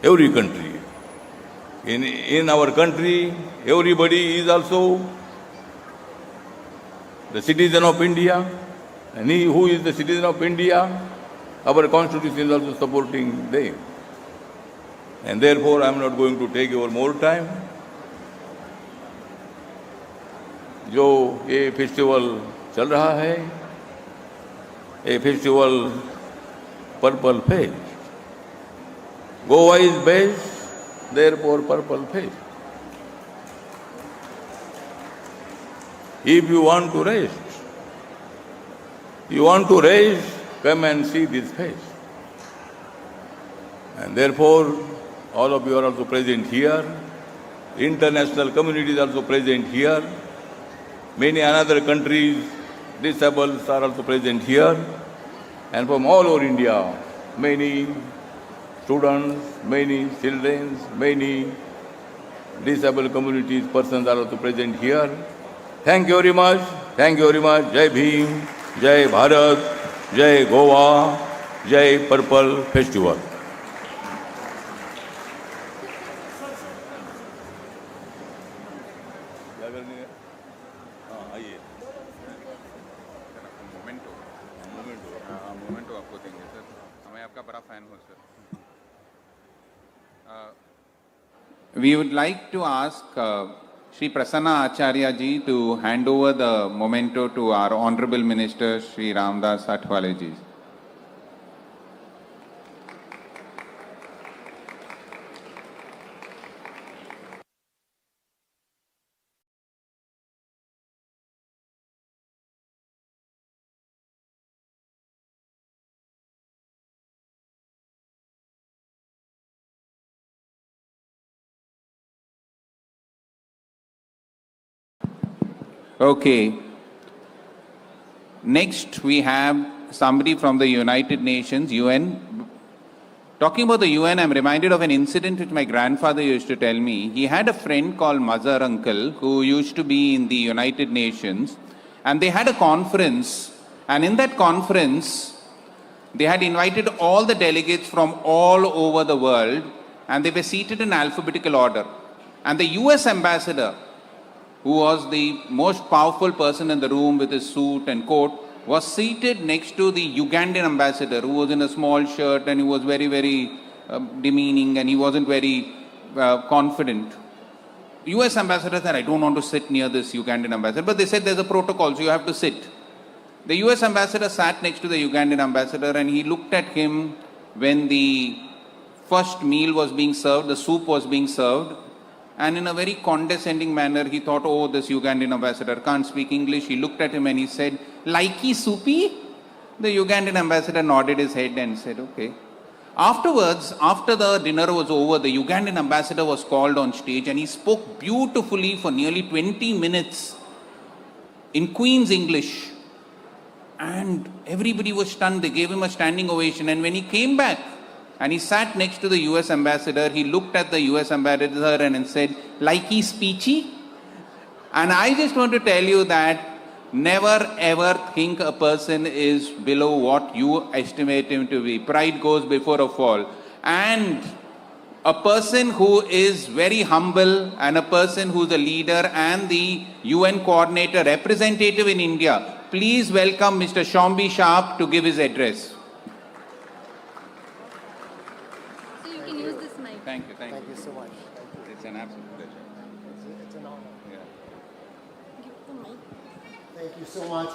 every country. In our country, everybody is also the citizen of India, and he who is the citizen of India, our constitution is also supporting them. And therefore I am not going to take your more time. जो ये festival चल रहा है, ये festival purple fest. Goa is best, therefore purple face. If you want to rest, come and see this face. And therefore, all of you are also present here. International community is also present here. Many other countries, disabled are also present here. And from all over India, many students, many children, many disabled communities, persons are also present here. Thank you very much. Thank you very much. Jai Bhim. जय भारत, जय गोवा, जय purple festival. Memento आपको देंगे sir, हमें आपका बड़ा fan हो sir. We would like to ask Shri Prasanna Acharya ji to hand over the memento to our Honorable Minister Shri Ramdas Athwale ji. Okay. Next, we have somebody from the United Nations, UN. Talking about the UN, I'm reminded of an incident which my grandfather used to tell me. He had a friend called Mazhar Uncle who used to be in the United Nations, and they had a conference, and in that conference, they had invited all the delegates from all over the world, and they were seated in alphabetical order. And the US ambassador, who was the most powerful person in the room with his suit and coat, was seated next to the Ugandan ambassador, who was in a small shirt and he was very, very demeaning and he wasn't very confident. The US ambassador said, I don't want to sit near this Ugandan ambassador, but they said there's a protocol, so you have to sit. The US ambassador sat next to the Ugandan ambassador and he looked at him when the first meal was being served, the soup was being served, and in a very condescending manner, he thought, oh, this Ugandan ambassador can't speak English. He looked at him and he said, likey soupy? The Ugandan ambassador nodded his head and said, okay. Afterwards, after the dinner was over, the Ugandan ambassador was called on stage and he spoke beautifully for nearly 20 minutes in Queen's English. And everybody was stunned. They gave him a standing ovation. And when he came back, and he sat next to the US ambassador, he looked at the US ambassador and said, likey speechy? And I just want to tell you that never ever think a person is below what you estimate him to be. Pride goes before a fall. And a person who is very humble and a person who's a leader and the UN coordinator representative in India, please welcome Mr. Shombi Sharp to give his address. Thank you. Thank you so much. It's an absolute pleasure. It's an honor. Yeah. Thank you so much.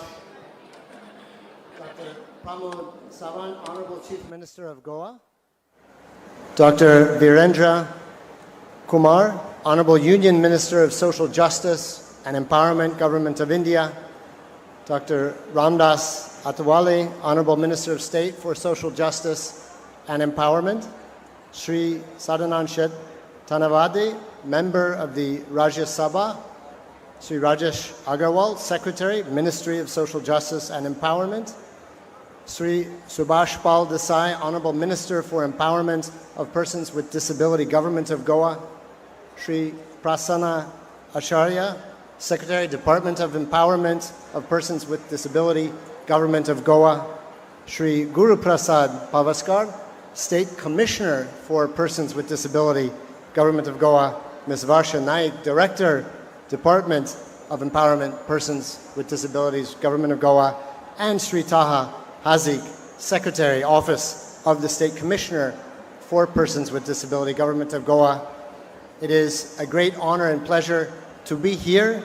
Dr. Pramod Savan, Honorable Chief Minister of Goa. Dr. Virendra Kumar, Honorable Union Minister of Social Justice and Empowerment, Government of India. Dr. Ramdas Athwale, Honorable Minister of State for Social Justice and Empowerment. Shri Sadanand Shet Tanavade, Member of the Rajya Sabha. Shri Rajesh Agarwal, Secretary, Ministry of Social Justice and Empowerment. Shri Subhash Pal Desai, Honorable Minister for Empowerment of Persons with Disability, Government of Goa. Shri Prasanna Acharya, Secretary, Department of Empowerment of Persons with Disability, Government of Goa. Shri Guru Prasad Pavaskar, State Commissioner for Persons with Disability, Government of Goa. Ms. Varsha Naik, Director, Department of Empowerment, Persons with Disabilities, Government of Goa. And Shri Taha Hazik, Secretary, Office of the State Commissioner for Persons with Disability, Government of Goa. It is a great honor and pleasure to be here.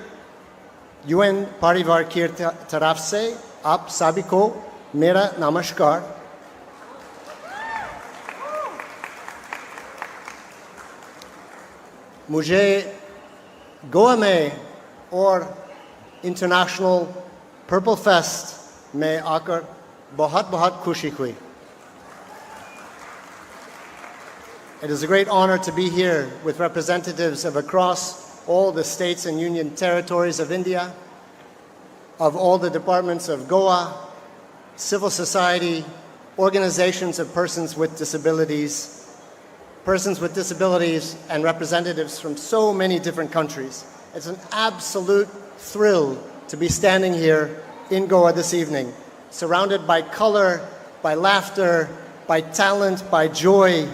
UN Parivar Ki taraf se aap sabhi ko mera namaskar. मुझे गोवा में और international purple fest में आकर बहुत खुशी हुई. It is a great honor to be here with representatives of across all the states and union territories of India, of all the departments of Goa, civil society, organizations of persons with disabilities, and representatives from so many different countries. It's an absolute thrill to be standing here in Goa this evening, surrounded by color, by laughter, by talent, by joy.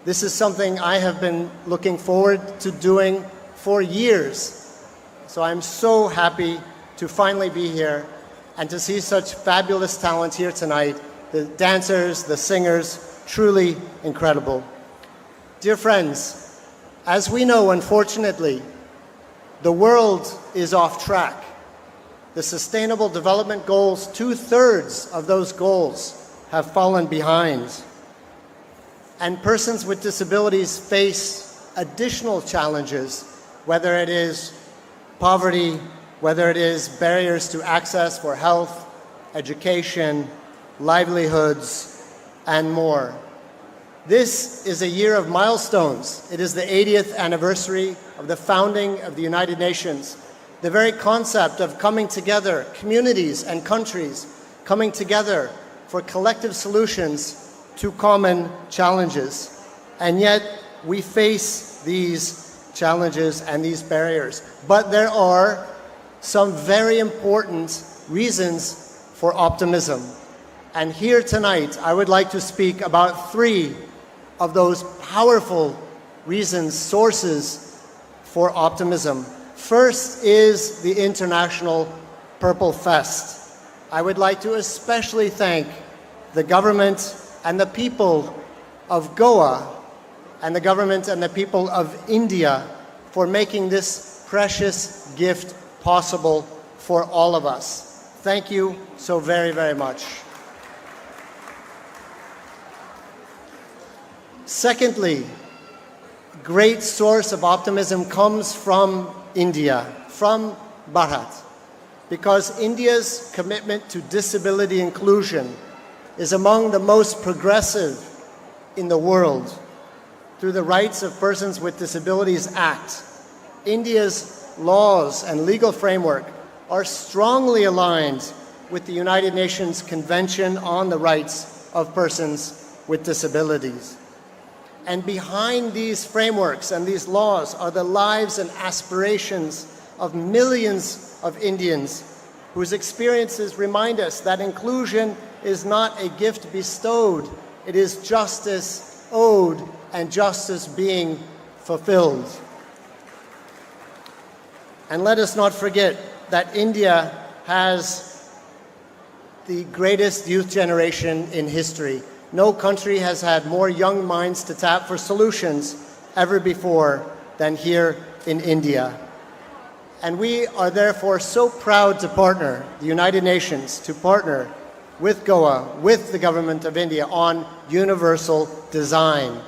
This is something I have been looking forward to doing for years. So I'm so happy to finally be here and to see such fabulous talent here tonight. The dancers, the singers, truly incredible. Dear friends, as we know, unfortunately, the world is off track. The Sustainable Development Goals, 2/3 of those goals have fallen behind. And persons with disabilities face additional challenges, whether it is poverty, whether it is barriers to access for health, education, livelihoods, and more. This is a year of milestones. It is the 80th anniversary of the founding of the United Nations. The very concept of coming together, communities and countries coming together for collective solutions to common challenges. And yet we face these challenges and these barriers. But there are some very important reasons for optimism. And here tonight, I would like to speak about 3 of those powerful reasons, sources for optimism. First is the International Purple Fest. I would like to especially thank the government and the people of Goa and the government and the people of India for making this precious gift possible for all of us. Thank you so very, very much. Secondly, great source of optimism comes from India, from Bharat, because India's commitment to disability inclusion is among the most progressive in the world. Through the Rights of Persons with Disabilities Act, India's laws and legal framework are strongly aligned with the United Nations Convention on the Rights of Persons with Disabilities. And behind these frameworks and these laws are the lives and aspirations of millions of Indians whose experiences remind us that inclusion is not a gift bestowed, it is justice owed and justice being fulfilled. And let us not forget that India has the greatest youth generation in history. No country has had more young minds to tap for solutions ever before than here in India. And we are therefore so proud to partner, the United Nations, to partner with Goa, with the government of India on universal design,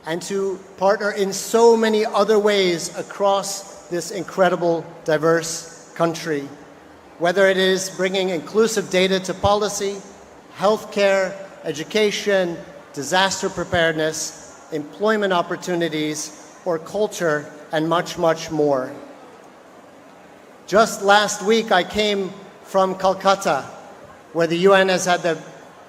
and to partner in so many other ways across this incredible, diverse country. Whether it is bringing inclusive data to policy, healthcare, education, disaster preparedness, employment opportunities, or culture, and much, much more. Just last week, I came from Calcutta, where the UN has had the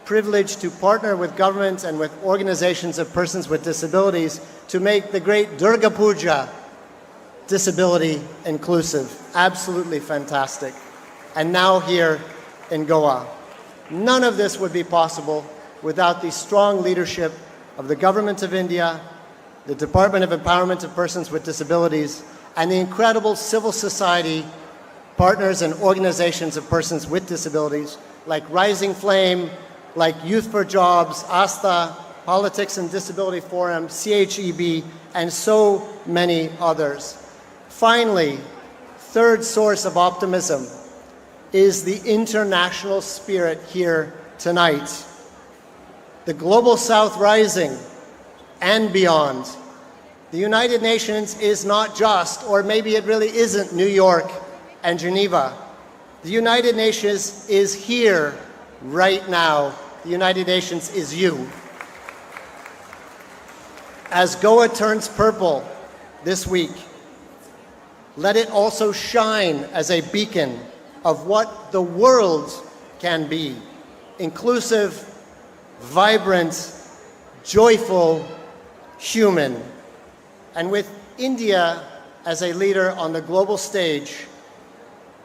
privilege to partner with governments and with organizations of persons with disabilities to make the great Durga Puja disability inclusive. Absolutely fantastic. And now here in Goa. None of this would be possible without the strong leadership of the Government of India, the Department of Empowerment of Persons with Disabilities, and the incredible civil society partners and organizations of persons with disabilities like Rising Flame, like Youth for Jobs, ASTA, Politics and Disability Forum, CHEB, and so many others. Finally, third source of optimism is the international spirit here tonight. The Global South Rising and beyond. The United Nations is not just, or maybe it really isn't, New York and Geneva. The United Nations is here right now. The United Nations is you. As Goa turns purple this week, let it also shine as a beacon of what the world can be. Inclusive, vibrant, joyful, human. And with India as a leader on the global stage,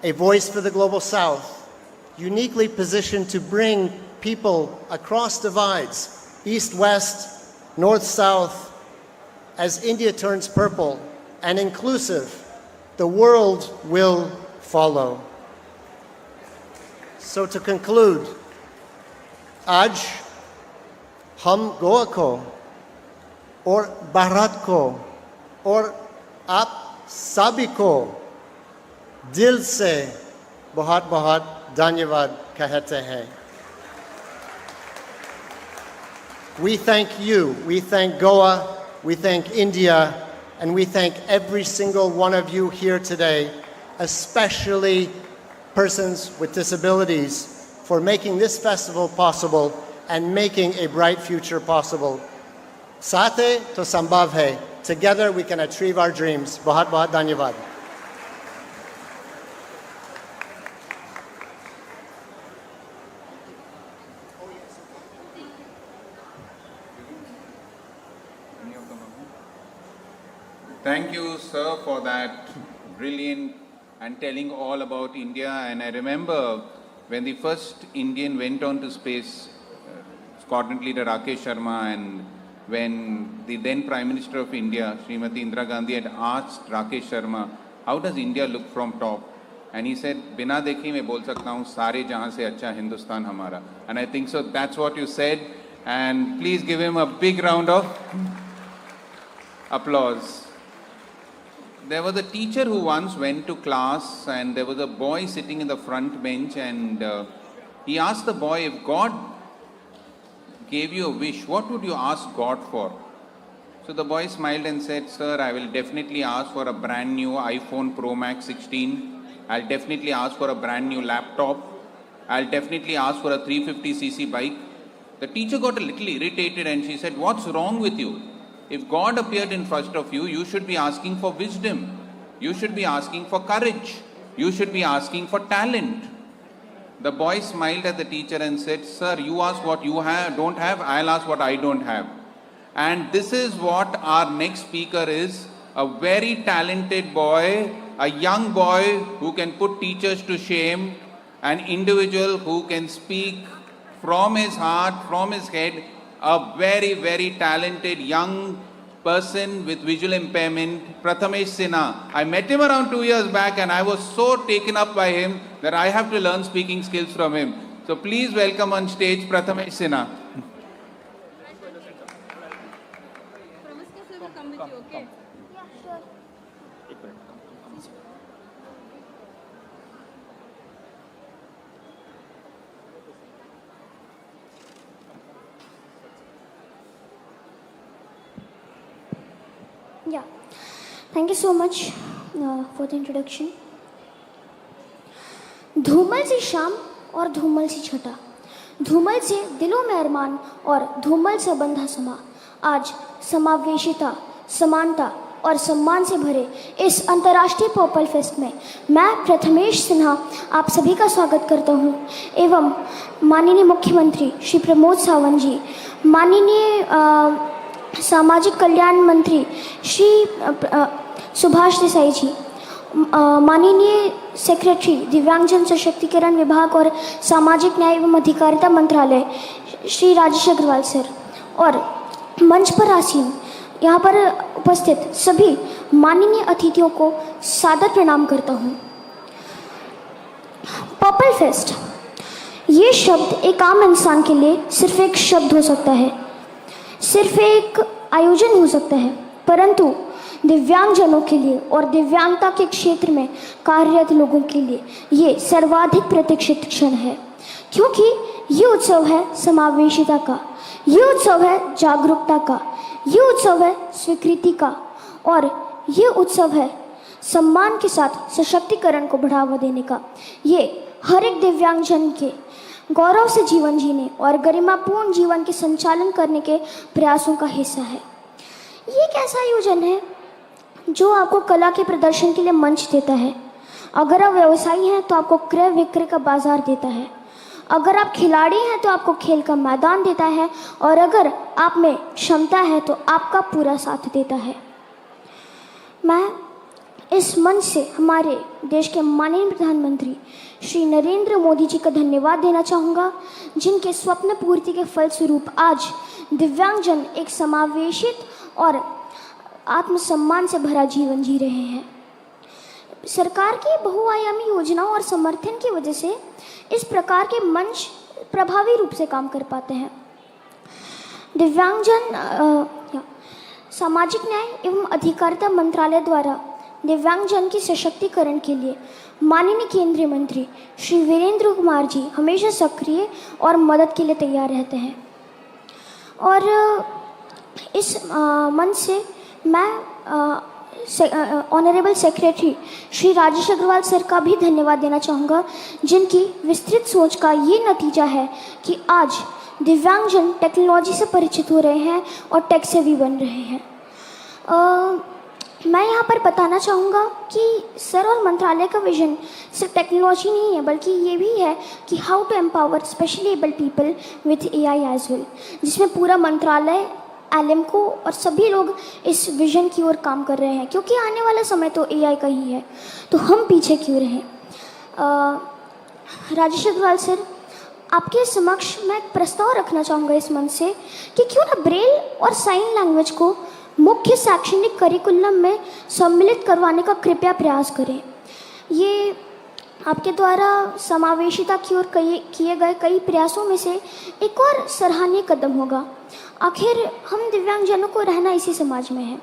a voice for the Global South, uniquely positioned to bring people across divides, east-west, north-south, as India turns purple and inclusive, the world will follow. So to conclude, आज हम गोवा को और भारत को और आप सभी को दिल से बहुत बहुत धन्यवाद कहते हैं. We thank you, we thank Goa, we thank India, and we thank every single one of you here today, especially persons with disabilities, for making this festival possible and making a bright future possible. Sath hai to sambhav hai. Together we can achieve our dreams. Bahut bahut dhanyavad. Thank you, sir, for that brilliant and telling all about India. And I remember when the first Indian went on to space, Scotland leader Rakesh Sharma, and when the then Prime Minister of India, Srimati Indira Gandhi, had asked Rakesh Sharma, how does India look from top? And he said, बिना देखे मैं बोल सकता हूँ सारे जहाँ से अच्छा हिंदुस्तान हमारा. And I think so that's what you said. And please give him a big round of applause. There was a teacher who once went to class and there was a boy sitting in the front bench, and he asked the boy, if God gave you a wish, what would you ask God for? So the boy smiled and said, sir, I will definitely ask for a brand new iPhone Pro Max 16. I'll definitely ask for a brand new laptop. I'll definitely ask for a 350cc bike. The teacher got a little irritated and she said, what's wrong with you? If God appeared in front of you, you should be asking for wisdom. You should be asking for courage. You should be asking for talent. The boy smiled at the teacher and said, sir, you ask what you don't have, I'll ask what I don't have. And this is what our next speaker is, a very talented boy, a young boy who can put teachers to shame, an individual who can speak from his heart, from his head, a very, very talented young person with visual impairment, Prathamesh Sinha. I met him around 2 years back and I was so taken up by him that I have to learn speaking skills from him. So please welcome on stage Prathamesh Sinha. Yeah, thank you so much for the introduction. Dhumal सी शाम और धूमल सी छटा, धूमल से दिलों में अरमान और धूमल से बंधा समा, आज समावेशिता, समानता और सम्मान से भरे इस अंतर्राष्ट्रीय पर्पल फेस्ट में मैं प्रथमेश सिन्हा आप सभी का स्वागत करता हूं, एवं माननीय मुख्यमंत्री श्री प्रमोद सावंत जी, माननीय सामाजिक कल्याण मंत्री श्री सुभाष देसाई जी, माननीय सेक्रेटरी दिव्यांगजन सशक्तिकरण विभाग और सामाजिक न्याय एवं अधिकारिता मंत्रालय श्री राजेश अग्रवाल सर, और मंच पर आसीन यहाँ पर उपस्थित सभी माननीय अतिथियों को सादर प्रणाम करता हूँ। पर्पल फेस्ट, ये शब्द एक आम इंसान के लिए सिर्फ एक शब्द हो सकता है, सिर्फ एक आयोजन हो सकता है, परंतु दिव्यांगजनों के लिए और दिव्यांगता के क्षेत्र में कार्यरत लोगों के लिए ये सर्वाधिक प्रतीक्षित क्षण है, क्योंकि ये उत्सव है समावेशिता का, ये उत्सव है जागरूकता का, ये उत्सव है स्वीकृति का, और ये उत्सव है सम्मान के साथ सशक्तिकरण को बढ़ावा देने का। ये हर एक दिव्यांगजन के गौरव से जीवन जीने और गरिमापूर्ण जीवन के संचालन करने के प्रयासों का हिस्सा है। ये एक ऐसा आयोजन है जो आपको कला के प्रदर्शन के लिए मंच देता है। अगर आप व्यवसायी हैं तो आपको क्रय विक्रय का बाजार देता है, अगर आप खिलाड़ी हैं तो आपको खेल का मैदान देता है, और अगर आप में क्षमता है तो आपका पूरा साथ देता है। मैं इस मंच से हमारे देश के माननीय प्रधानमंत्री श्री नरेंद्र मोदी जी का धन्यवाद देना चाहूँगा, जिनके स्वप्न पूर्ति के फलस्वरूप आज दिव्यांगजन एक समावेशित और आत्मसम्मान से भरा जीवन जी रहे हैं। सरकार की बहुआयामी योजनाओं और समर्थन की वजह से इस प्रकार के मंच प्रभावी रूप से काम कर पाते हैं। दिव्यांगजन सामाजिक न्याय एवं अधिकारिता मंत्रालय द्वारा दिव्यांगजन की सशक्तिकरण के लिए माननीय केंद्रीय मंत्री श्री वीरेंद्र कुमार जी हमेशा सक्रिय और मदद के लिए तैयार रहते हैं। और इस मंच से मैं honourable secretary Shri Rajesh Agarwal sir का भी धन्यवाद देना चाहूँगा, जिनकी विस्तृत सोच का ये नतीजा है कि आज दिव्यांगजन टेक्नोलॉजी से परिचित हो रहे हैं और टेक सेवी बन रहे हैं। मैं यहाँ पर बताना चाहूँगा कि सर और मंत्रालय का विजन सिर्फ टेक्नोलॉजी नहीं है, बल्कि ये भी है कि how to empower specially abled people with AI as well, जिसमें पूरा मंत्रालय एलएमको और सभी लोग इस विजन की ओर काम कर रहे हैं, क्योंकि आने वाला समय तो AI का ही है, तो हम पीछे क्यों रहें। राजेश अग्रवाल सर, आपके समक्ष मैं एक प्रस्ताव रखना चाहूँगा इस मंच से कि क्यों ना ब्रेल और साइन लैंग्वेज को मुख्य शैक्षणिक करिकुलम में सम्मिलित करवाने का कृपया प्रयास करें। ये आपके द्वारा समावेशिता की ओर किए गए कई प्रयासों में से एक और सराहनीय कदम होगा। आखिर हम दिव्यांगजनों को रहना इसी समाज में है,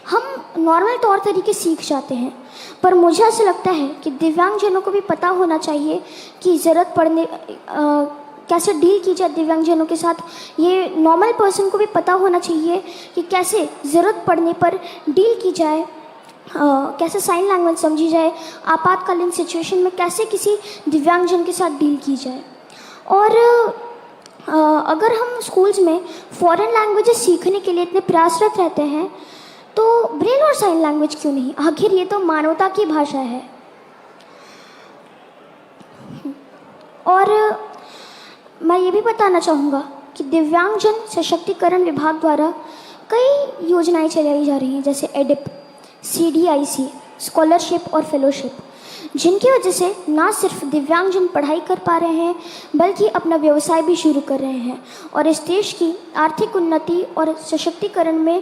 हम नॉर्मल तौर तरीके सीख जाते हैं, पर मुझे ऐसा लगता है कि दिव्यांगजनों को भी पता होना चाहिए कि ज़रूरत पड़ने कैसे डील की जाए दिव्यांगजनों के साथ। ये नॉर्मल पर्सन को भी पता होना चाहिए कि कैसे ज़रूरत पड़ने पर डील की जाए, कैसे साइन लैंग्वेज समझी जाए, आपातकालीन सिचुएशन में कैसे किसी दिव्यांगजन के साथ डील की जाए। और अगर हम स्कूल्स में फॉरेन लैंग्वेजेस सीखने के लिए इतने प्रयासरत रहते हैं, तो ब्रेल और साइन लैंग्वेज क्यों नहीं? आखिर ये तो मानवता की भाषा है। और मैं ये भी बताना चाहूँगा कि दिव्यांगजन सशक्तिकरण विभाग द्वारा कई योजनाएं चलाई जा रही हैं, जैसे एडिप, CDIC, स्कॉलरशिप और फेलोशिप, जिनकी वजह से ना सिर्फ दिव्यांगजन पढ़ाई कर पा रहे हैं, बल्कि अपना व्यवसाय भी शुरू कर रहे हैं और इस देश की आर्थिक उन्नति और सशक्तिकरण में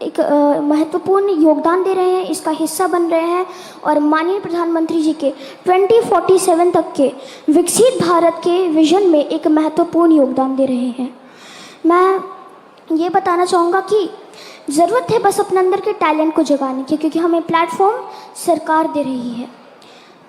एक महत्वपूर्ण योगदान दे रहे हैं, इसका हिस्सा बन रहे हैं और माननीय प्रधानमंत्री जी के 2047 तक के विकसित भारत के विजन में एक महत्वपूर्ण योगदान दे रहे हैं। मैं ये बताना चाहूँगा कि ज़रूरत है बस अपने अंदर के टैलेंट को जगाने की, क्योंकि हमें प्लेटफॉर्म सरकार दे रही है।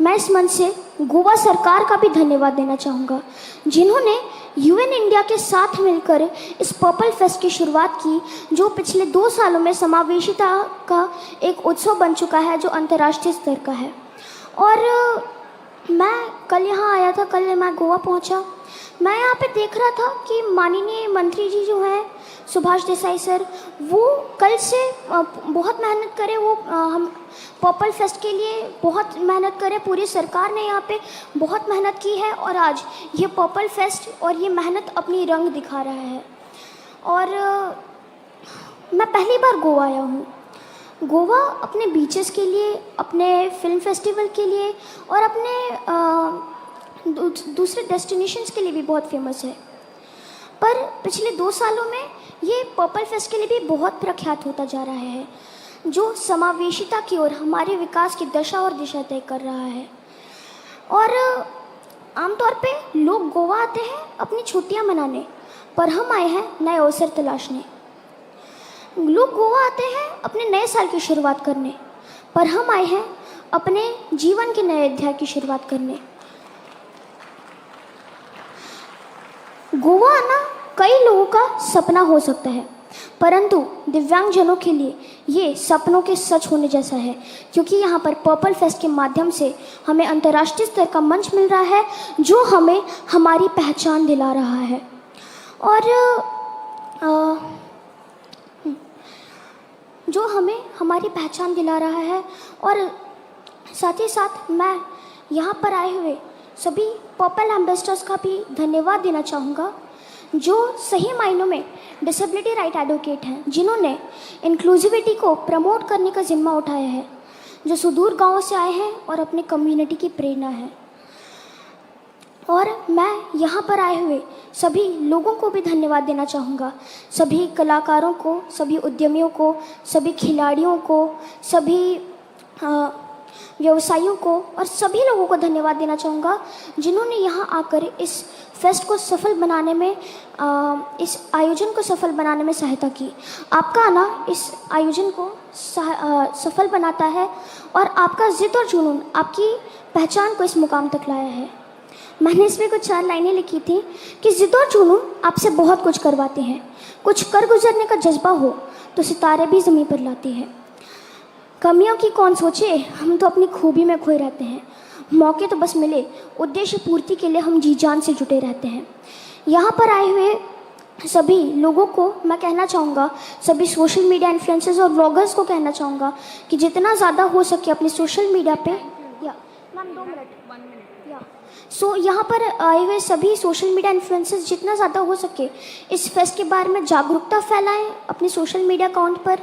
मैं इस मंच से गोवा सरकार का भी धन्यवाद देना चाहूँगा, जिन्होंने UN इंडिया के साथ मिलकर इस पर्पल फेस्ट की शुरुआत की, जो पिछले 2 सालों में समावेशिता का एक उत्सव बन चुका है, जो अंतर्राष्ट्रीय स्तर का है। और मैं कल यहाँ आया था, कल मैं गोवा पहुँचा, मैं यहाँ पे देख रहा था कि माननीय मंत्री जी जो हैं सुभाष देसाई सर, वो कल से बहुत मेहनत करें, वो हम पर्पल फेस्ट के लिए बहुत मेहनत करें, पूरी सरकार ने यहाँ पे बहुत मेहनत की है और आज ये पर्पल फेस्ट और ये मेहनत अपनी रंग दिखा रहा है। और मैं पहली बार गोवा आया हूँ। गोवा अपने बीचेस के लिए, अपने फिल्म फेस्टिवल के लिए और अपने दूसरे डेस्टिनेशंस के लिए भी बहुत फेमस है, पर पिछले 2 सालों में ये पर्पल फेस्ट के लिए भी बहुत प्रख्यात होता जा रहा है, जो समावेशिता की ओर हमारे विकास की दशा और दिशा तय कर रहा है। और आमतौर पे लोग गोवा आते हैं अपनी छुट्टियां मनाने, पर हम आए हैं नए अवसर तलाशने। लोग गोवा आते हैं अपने नए साल की शुरुआत करने, पर हम आए हैं अपने जीवन के नए अध्याय की शुरुआत करने। गोवा आना कई लोगों का सपना हो सकता है, परंतु दिव्यांगजनों के लिए ये सपनों के सच होने जैसा है, क्योंकि यहाँ पर पर्पल फेस्ट के माध्यम से हमें अंतर्राष्ट्रीय स्तर का मंच मिल रहा है, जो हमें हमारी पहचान दिला रहा है। और जो हमें हमारी पहचान दिला रहा है। और साथ ही साथ मैं यहाँ पर आए हुए सभी पर्पल एम्बेसडर्स का भी धन्यवाद देना चाहूँगा, जो सही मायनों में डिसेबिलिटी राइट एडवोकेट हैं, जिन्होंने इंक्लूसिविटी को प्रमोट करने का जिम्मा उठाया है, जो सुदूर गांवों से आए हैं और अपने कम्युनिटी की प्रेरणा है। और मैं यहाँ पर आए हुए सभी लोगों को भी धन्यवाद देना चाहूँगा, सभी कलाकारों को, सभी उद्यमियों को, सभी खिलाड़ियों को, सभी व्यवसायियों को और सभी लोगों को धन्यवाद देना चाहूँगा जिन्होंने यहाँ आकर इस फेस्ट को सफल बनाने में, इस आयोजन को सफल बनाने में सहायता की। आपका आना इस आयोजन को सफल बनाता है और आपका जिद और जुनून आपकी पहचान को इस मुकाम तक लाया है। मैंने इसमें कुछ 4 लाइनें लिखी थी कि जिद और जुनून आपसे बहुत कुछ करवाते हैं, कुछ कर गुजरने का जज्बा हो तो सितारे भी ज़मीन पर लाते हैं। कमियों की कौन सोचे, हम तो अपनी खूबी में खोए रहते हैं। मौके तो बस मिले, उद्देश्य पूर्ति के लिए हम जी जान से जुटे रहते हैं। यहाँ पर आए हुए सभी लोगों को मैं कहना चाहूँगा, सभी सोशल मीडिया इन्फ्लुएंसर्स और व्लॉगर्स को कहना चाहूँगा कि जितना ज़्यादा हो सके अपने सोशल मीडिया पे यहाँ पर आए हुए सभी सोशल मीडिया इन्फ्लुएंसर्स जितना ज़्यादा हो सके इस फेस्ट के बारे में जागरूकता फैलाएं अपने सोशल मीडिया अकाउंट पर,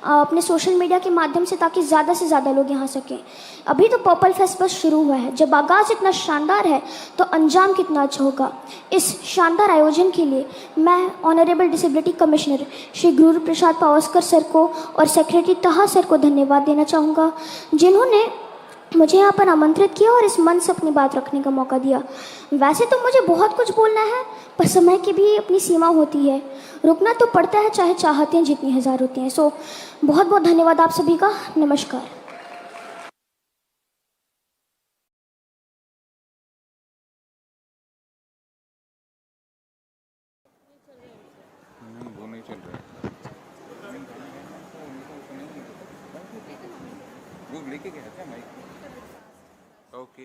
अपने सोशल मीडिया के माध्यम से, ताकि ज़्यादा से ज़्यादा लोग यहाँ सकें। अभी तो पर्पल फेस्ट बस शुरू हुआ है, जब आगाज़ इतना शानदार है तो अंजाम कितना अच्छा होगा। इस शानदार आयोजन के लिए मैं ऑनरेबल डिसेबिलिटी कमिश्नर श्री गुरु प्रसाद पावस्कर सर को और सेक्रेटरी तहा सर को धन्यवाद देना चाहूँगा, जिन्होंने मुझे यहाँ पर आमंत्रित किया और इस मंच से अपनी बात रखने का मौका दिया। वैसे तो मुझे बहुत कुछ बोलना है, पर समय की भी अपनी सीमा होती है, रुकना तो पड़ता है, चाहे चाहते हैं जितनी हज़ार होती हैं। सो बहुत बहुत धन्यवाद आप सभी का। नमस्कार। वो नहीं चल रहा वो लेके गया क्या mic? Okay,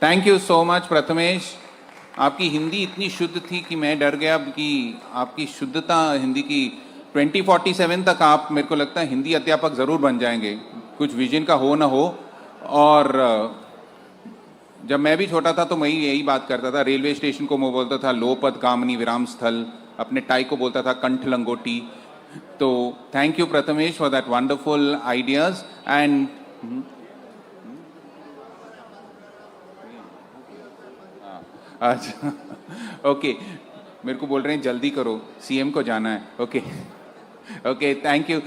thank you so much Prathamesh. आपकी हिंदी इतनी शुद्ध थी कि मैं डर गया कि आपकी शुद्धता हिंदी की 2047 तक आप, मेरे को लगता है, हिंदी अध्यापक ज़रूर बन जाएंगे, कुछ विजन का हो ना हो। और जब मैं भी छोटा था तो मैं यही बात करता था, रेलवे स्टेशन को मैं बोलता था लोपद कामनी विराम स्थल, अपने टाई को बोलता था कंठ लंगोटी। तो thank you Prathamesh for that wonderful ideas. And अच्छा, ओके, मेरे को बोल रहे हैं जल्दी करो, सीएम को जाना है। Okay okay, thank you.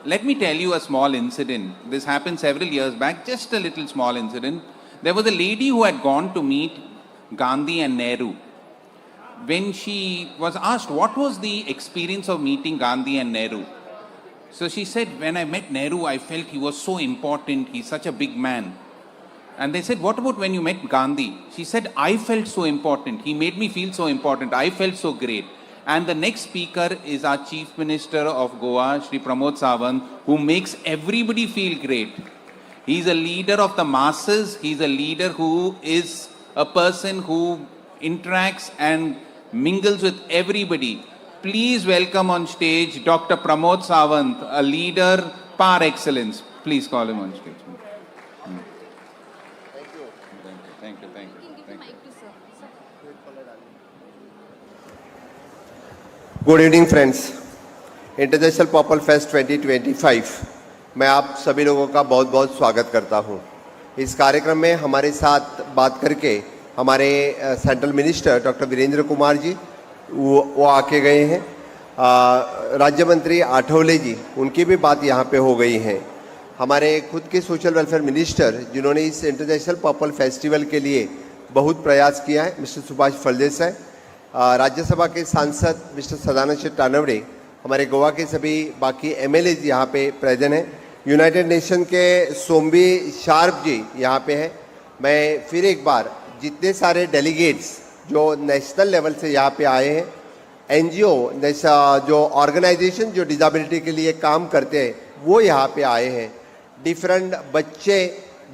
Let me tell you a small incident. This happened several years back, just a little small incident. There was a lady who had gone to meet Gandhi and Nehru. When she was asked what was the experience of meeting Gandhi and Nehru, so she said, when I met Nehru, I felt he was so important, he's such a big man. And they said, what about when you met Gandhi? She said, I felt so important, he made me feel so important, I felt so great. And the next speaker is our Chief Minister of Goa, Shri Pramod Sawant, who makes everybody feel great. He's a leader of the masses. He's a leader who is a person who interacts and mingles with everybody. Please welcome on stage Dr. Pramod Sawant, a leader par excellence. Please call him on stage. Thank you. Good evening friends, international purple fest 2025 मैं आप सभी लोगों का बहुत बहुत स्वागत करता हूं। इस कार्यक्रम में हमारे साथ बात करके हमारे central minister doctor Virendra Kumar ji वो आके गए हैं, राज्य मंत्री आठवले जी, उनकी भी बात यहाँ पे हो गई है। हमारे खुद के सोशल वेलफेयर मिनिस्टर जिन्होंने इस इंटरनेशनल पर्पल फेस्टिवल के लिए बहुत प्रयास किया है, मिस्टर सुभाष फलदेसाई, राज्यसभा के सांसद मिस्टर सदानंद तानवड़े, हमारे गोवा के सभी बाकी एमएलए यहाँ पे प्रेजेंट हैं, यूनाइटेड नेशन के सोम्बी शार्प जी यहाँ पे हैं। मैं फिर एक बार जितने सारे डेलीगेट्स जो नेशनल लेवल से यहाँ पे आए हैं, एनजीओ जो ऑर्गेनाइजेशन जो डिसेबिलिटी के लिए काम करते हैं वो यहाँ पे आए हैं, डिफरेंट बच्चे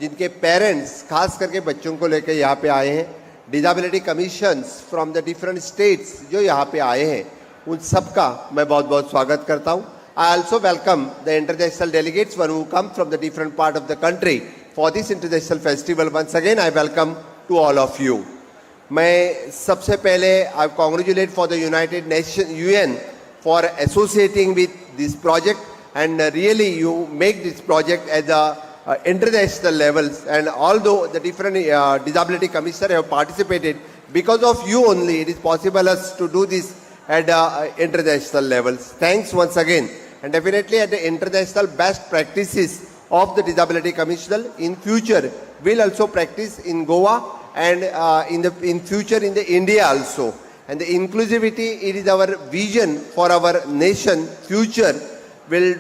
जिनके पेरेंट्स खास करके बच्चों को लेकर यहाँ पे आए हैं, disability commissions from the different states जो यहाँ पे आए हैं, उन सब का मैं बहुत बहुत स्वागत करता हूँ। I also welcome the international delegates one who come from the different part of the country for this international festival. Once again, I welcome to all of you. मैं सबसे पहले I congratulate for the United Nations UN for associating with this project, and really you make this project at the international levels, and although the different disability commissioners have participated, because of you only it is possible us to do this at international levels. Thanks once again. And definitely at the international best practices of the Disability Commissioner in future will also practice in Goa and in future in the India also. And the inclusivity, it is our vision for our nation. Future will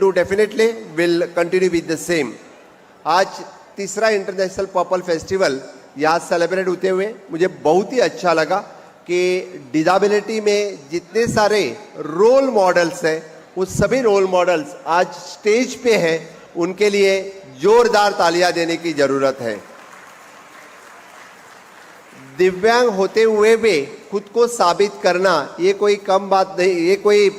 continue with the same. आज तीसरा international purple festival यहाँ celebrate होते हुए मुझे बहुत ही अच्छा लगा कि डिसेबिलिटी में जितने सारे रोल मॉडल्स हैं वो सभी रोल मॉडल्स आज स्टेज पे हैं. उनके लिए जोरदार तालियां देने की जरूरत है. दिव्यांग होते हुए भी खुद को साबित करना ये कोई कम बात नहीं, ये कोई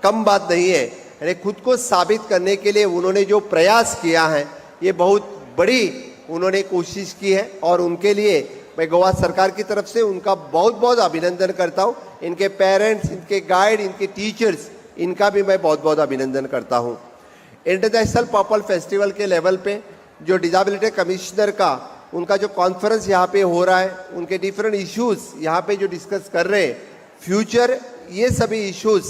कम बात नहीं है. यानी खुद को साबित करने के लिए उन्होंने जो प्रयास किया है ये बहुत बड़ी उन्होंने कोशिश की है, और उनके लिए मैं गोवा सरकार की तरफ से उनका बहुत बहुत अभिनंदन करता हूँ. इनके पेरेंट्स, इनके गाइड, इनके टीचर्स, इनका भी मैं बहुत बहुत अभिनंदन करता हूँ. इंटरनेशनल पर्पल फेस्टिवल के लेवल पे जो डिसेबिलिटी कमिश्नर का उनका जो कॉन्फ्रेंस यहाँ पे हो रहा है, उनके डिफरेंट इश्यूज यहाँ पे जो डिस्कस कर रहे हैं, फ्यूचर ये सभी इश्यूज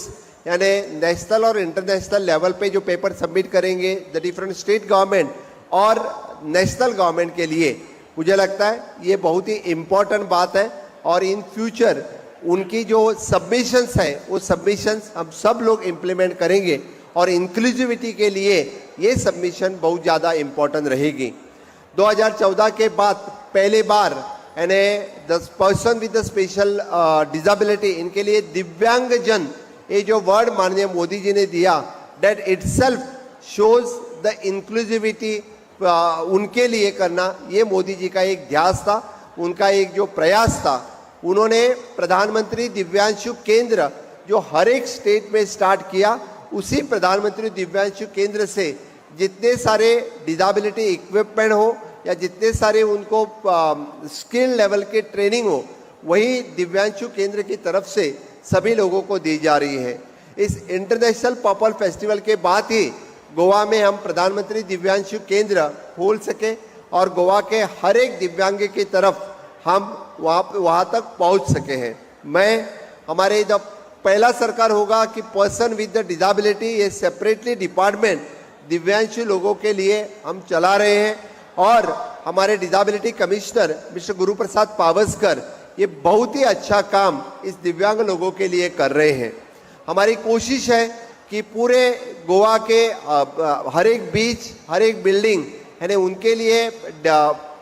यानी नेशनल और इंटरनेशनल लेवल पे जो पेपर सबमिट करेंगे द डिफरेंट स्टेट गवर्नमेंट और नेशनल गवर्नमेंट के लिए, मुझे लगता है ये बहुत ही इम्पोर्टेंट बात है. और इन फ्यूचर उनकी जो सबमिशंस हैं वो सबमिशंस हम सब लोग इम्प्लीमेंट करेंगे, और इंक्लूसिविटी के लिए ये सबमिशन बहुत ज़्यादा इम्पोर्टेंट रहेगी. 2014 के बाद पहले बार यानी the person with the special disability, इनके लिए दिव्यांगजन ये जो वर्ड माननीय मोदी जी ने दिया, that itself shows the inclusivity. उनके लिए करना ये मोदी जी का एक ध्यास था, उनका एक जो प्रयास था. उन्होंने प्रधानमंत्री दिव्यांशु केंद्र जो हर एक स्टेट में स्टार्ट किया, उसी प्रधानमंत्री दिव्यांशु केंद्र से जितने सारे डिसेबिलिटी इक्विपमेंट हो या जितने सारे उनको स्किल लेवल के ट्रेनिंग हो, वही दिव्यांशु केंद्र की तरफ से सभी लोगों को दी जा रही है. इस इंटरनेशनल पर्पल फेस्टिवल के बाद ही गोवा में हम प्रधानमंत्री दिव्यांशु केंद्र खोल सके और गोवा के हर एक दिव्यांग की तरफ हम वहाँ तक पहुँच सके हैं. मैं हमारे जब पहला सरकार होगा कि पर्सन विद द डिसेबिलिटी ये सेपरेटली डिपार्टमेंट दिव्यांशु लोगों के लिए हम चला रहे हैं, और हमारे डिसेबिलिटी कमिश्नर मिस्टर गुरु प्रसाद पावस्कर ये बहुत ही अच्छा काम इस दिव्यांग लोगों के लिए कर रहे हैं. हमारी कोशिश है कि पूरे गोवा के हर एक बीच, हर एक बिल्डिंग यानी उनके लिए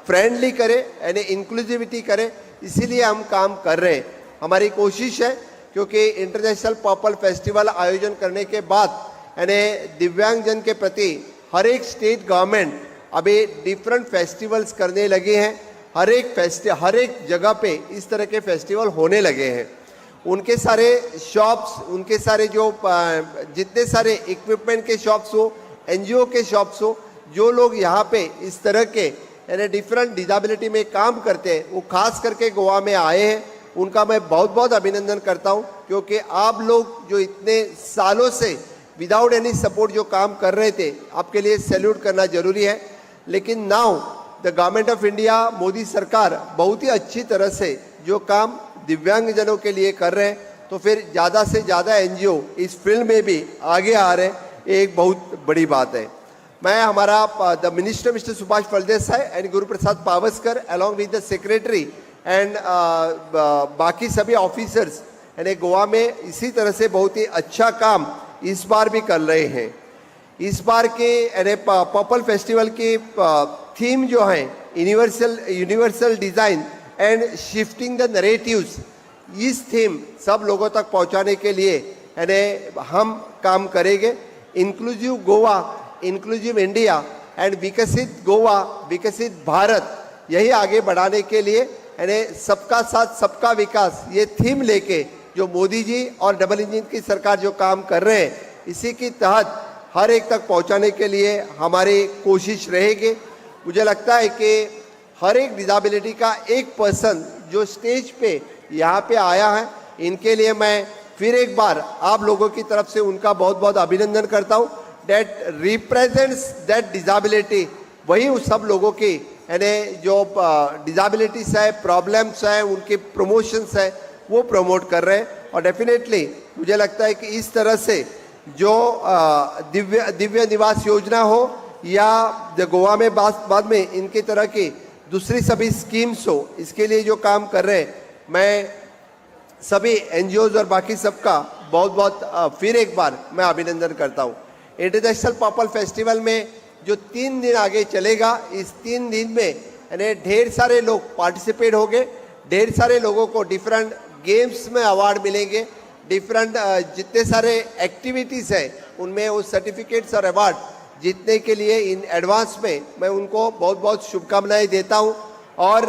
फ्रेंडली करे, यानी इंक्लूसिविटी करे, इसीलिए हम काम कर रहे हैं. हमारी कोशिश है क्योंकि इंटरनेशनल पर्पल फेस्टिवल आयोजन करने के बाद यानी दिव्यांगजन के प्रति हर एक स्टेट गवर्नमेंट अभी डिफरेंट फेस्टिवल्स करने लगे हैं. हर एक जगह पे इस तरह के फेस्टिवल होने लगे हैं. उनके सारे शॉप्स, उनके सारे जो जितने सारे इक्विपमेंट के शॉप्स हो, एनजीओ के शॉप्स हो, जो लोग यहाँ पे इस तरह के यानी डिफरेंट डिसेबिलिटी में काम करते हैं, वो खास करके गोवा में आए हैं. उनका मैं बहुत बहुत अभिनंदन करता हूँ, क्योंकि आप लोग जो इतने सालों से विदाउट एनी सपोर्ट जो काम कर रहे थे, आपके लिए सैल्यूट करना जरूरी है. लेकिन now the government of India, Modi सरकार बहुत ही अच्छी तरह से जो काम दिव्यांगजनों के लिए कर रहे हैं, तो फिर ज़्यादा से ज़्यादा एनजीओ इस फील्ड में भी आगे आ रहे हैं, ये एक बहुत बड़ी बात है. मैं हमारा the minister mister Subhash Phaldesai and Guru Prasad Pawaskar along with the secretary and बाकी सभी ऑफिसर्स यानी गोवा में इसी तरह से बहुत ही अच्छा काम इस बार भी कर रहे हैं. इस बार के यानी पर्पल फेस्टिवल की थीम जो है universal design and shifting the narratives, इस थीम सब लोगों तक पहुंचाने के लिए यानी हम काम करेंगे. Inclusive Goa, inclusive India and विकसित गोवा, विकसित भारत, यही आगे बढ़ाने के लिए यानी सबका साथ सबका विकास ये थीम लेके जो मोदी जी और डबल इंजन की सरकार जो काम कर रहे हैं, इसी के तहत हर एक तक पहुंचाने के लिए हमारी कोशिश रहेगी। मुझे लगता है कि हर एक डिसेबिलिटी का एक पर्सन जो स्टेज पे यहाँ पे आया है, इनके लिए मैं फिर एक बार आप लोगों की तरफ से उनका बहुत बहुत अभिनंदन करता हूँ। डेट रिप्रेजेंट्स दैट डिसेबिलिटी, वही उस सब लोगों की यानी जो डिसेबिलिटीज है, प्रॉब्लम्स है, उनके प्रमोशंस है, वो प्रमोट कर रहे हैं। और डेफिनेटली मुझे लगता है कि इस तरह से जो दिव्य निवास योजना हो या गोवा में बाद में इनके तरह की दूसरी सभी स्कीम्स हो, इसके लिए जो काम कर रहे हैं, मैं सभी एनजीओज और बाकी सबका बहुत बहुत फिर एक बार मैं अभिनंदन करता हूँ। इंटरनेशनल पॉपल फेस्टिवल में जो 3 दिन आगे चलेगा, इस 3 दिन में यानी ढेर सारे लोग पार्टिसिपेट होंगे, ढेर सारे लोगों को डिफरेंट गेम्स में अवार्ड मिलेंगे, डिफरेंट जितने सारे एक्टिविटीज़ हैं उनमें वो सर्टिफिकेट्स और अवार्ड जीतने के लिए इन एडवांस में मैं उनको बहुत बहुत शुभकामनाएं देता हूं। और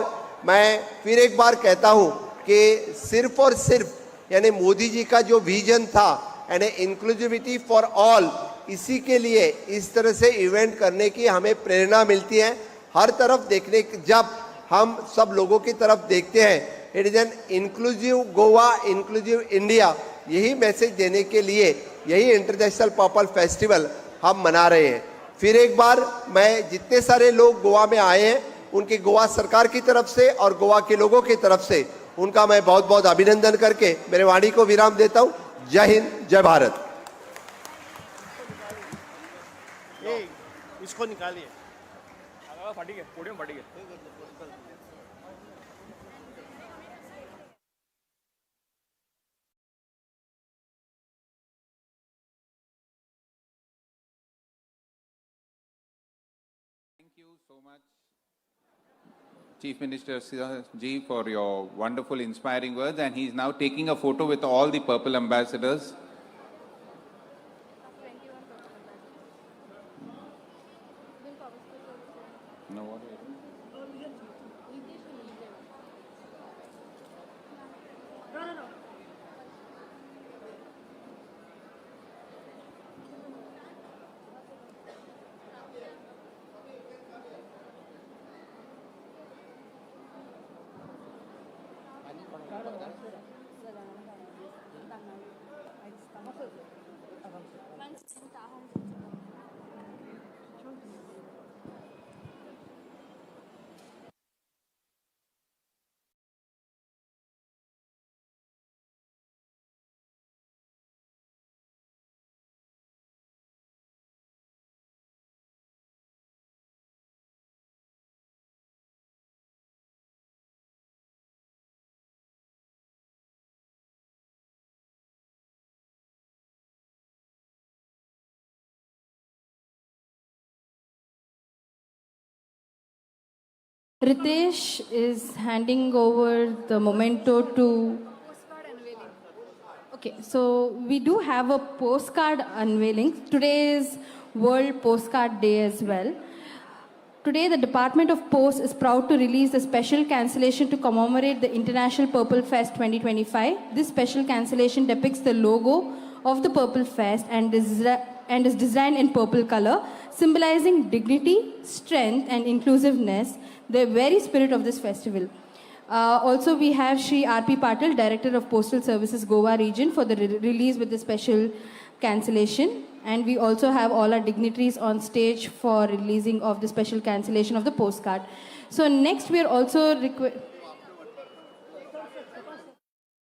मैं फिर एक बार कहता हूं कि सिर्फ और सिर्फ यानी मोदी जी का जो विजन था यानी इंक्लूसिविटी फॉर ऑल, इसी के लिए इस तरह से इवेंट करने की हमें प्रेरणा मिलती है। हर तरफ देखने, जब हम सब लोगों की तरफ देखते हैं, it is an inclusive Goa, inclusive India, यही मैसेज देने के लिए यही इंटरनेशनल पॉपल फेस्टिवल हम मना रहे हैं। फिर एक बार मैं जितने सारे लोग गोवा में आए हैं, उनकी गोवा सरकार की तरफ से और गोवा के लोगों की तरफ से उनका मैं बहुत बहुत अभिनंदन करके मेरे वाणी को विराम देता हूं। जय हिंद, जय भारत। इसको निकालिए। Thank you so much, Chief Minister Ji, for your wonderful, inspiring words. And he's now taking a photo with all the Purple Ambassadors. No, what? Ritesh is handing over the memento to... Okay, so we do have a postcard unveiling. Today is World Postcard Day as well. Today, the Department of Post is proud to release a special cancellation to commemorate the International Purple Fest 2025. This special cancellation depicts the logo of the Purple Fest and is designed in purple color, symbolizing dignity, strength, and inclusiveness, the very spirit of this festival. Also, we have Shri R.P. Patil, Director of Postal Services, Goa region, for the release with the special cancellation. And we also have all our dignitaries on stage for releasing of the special cancellation of the postcard. So next, we are also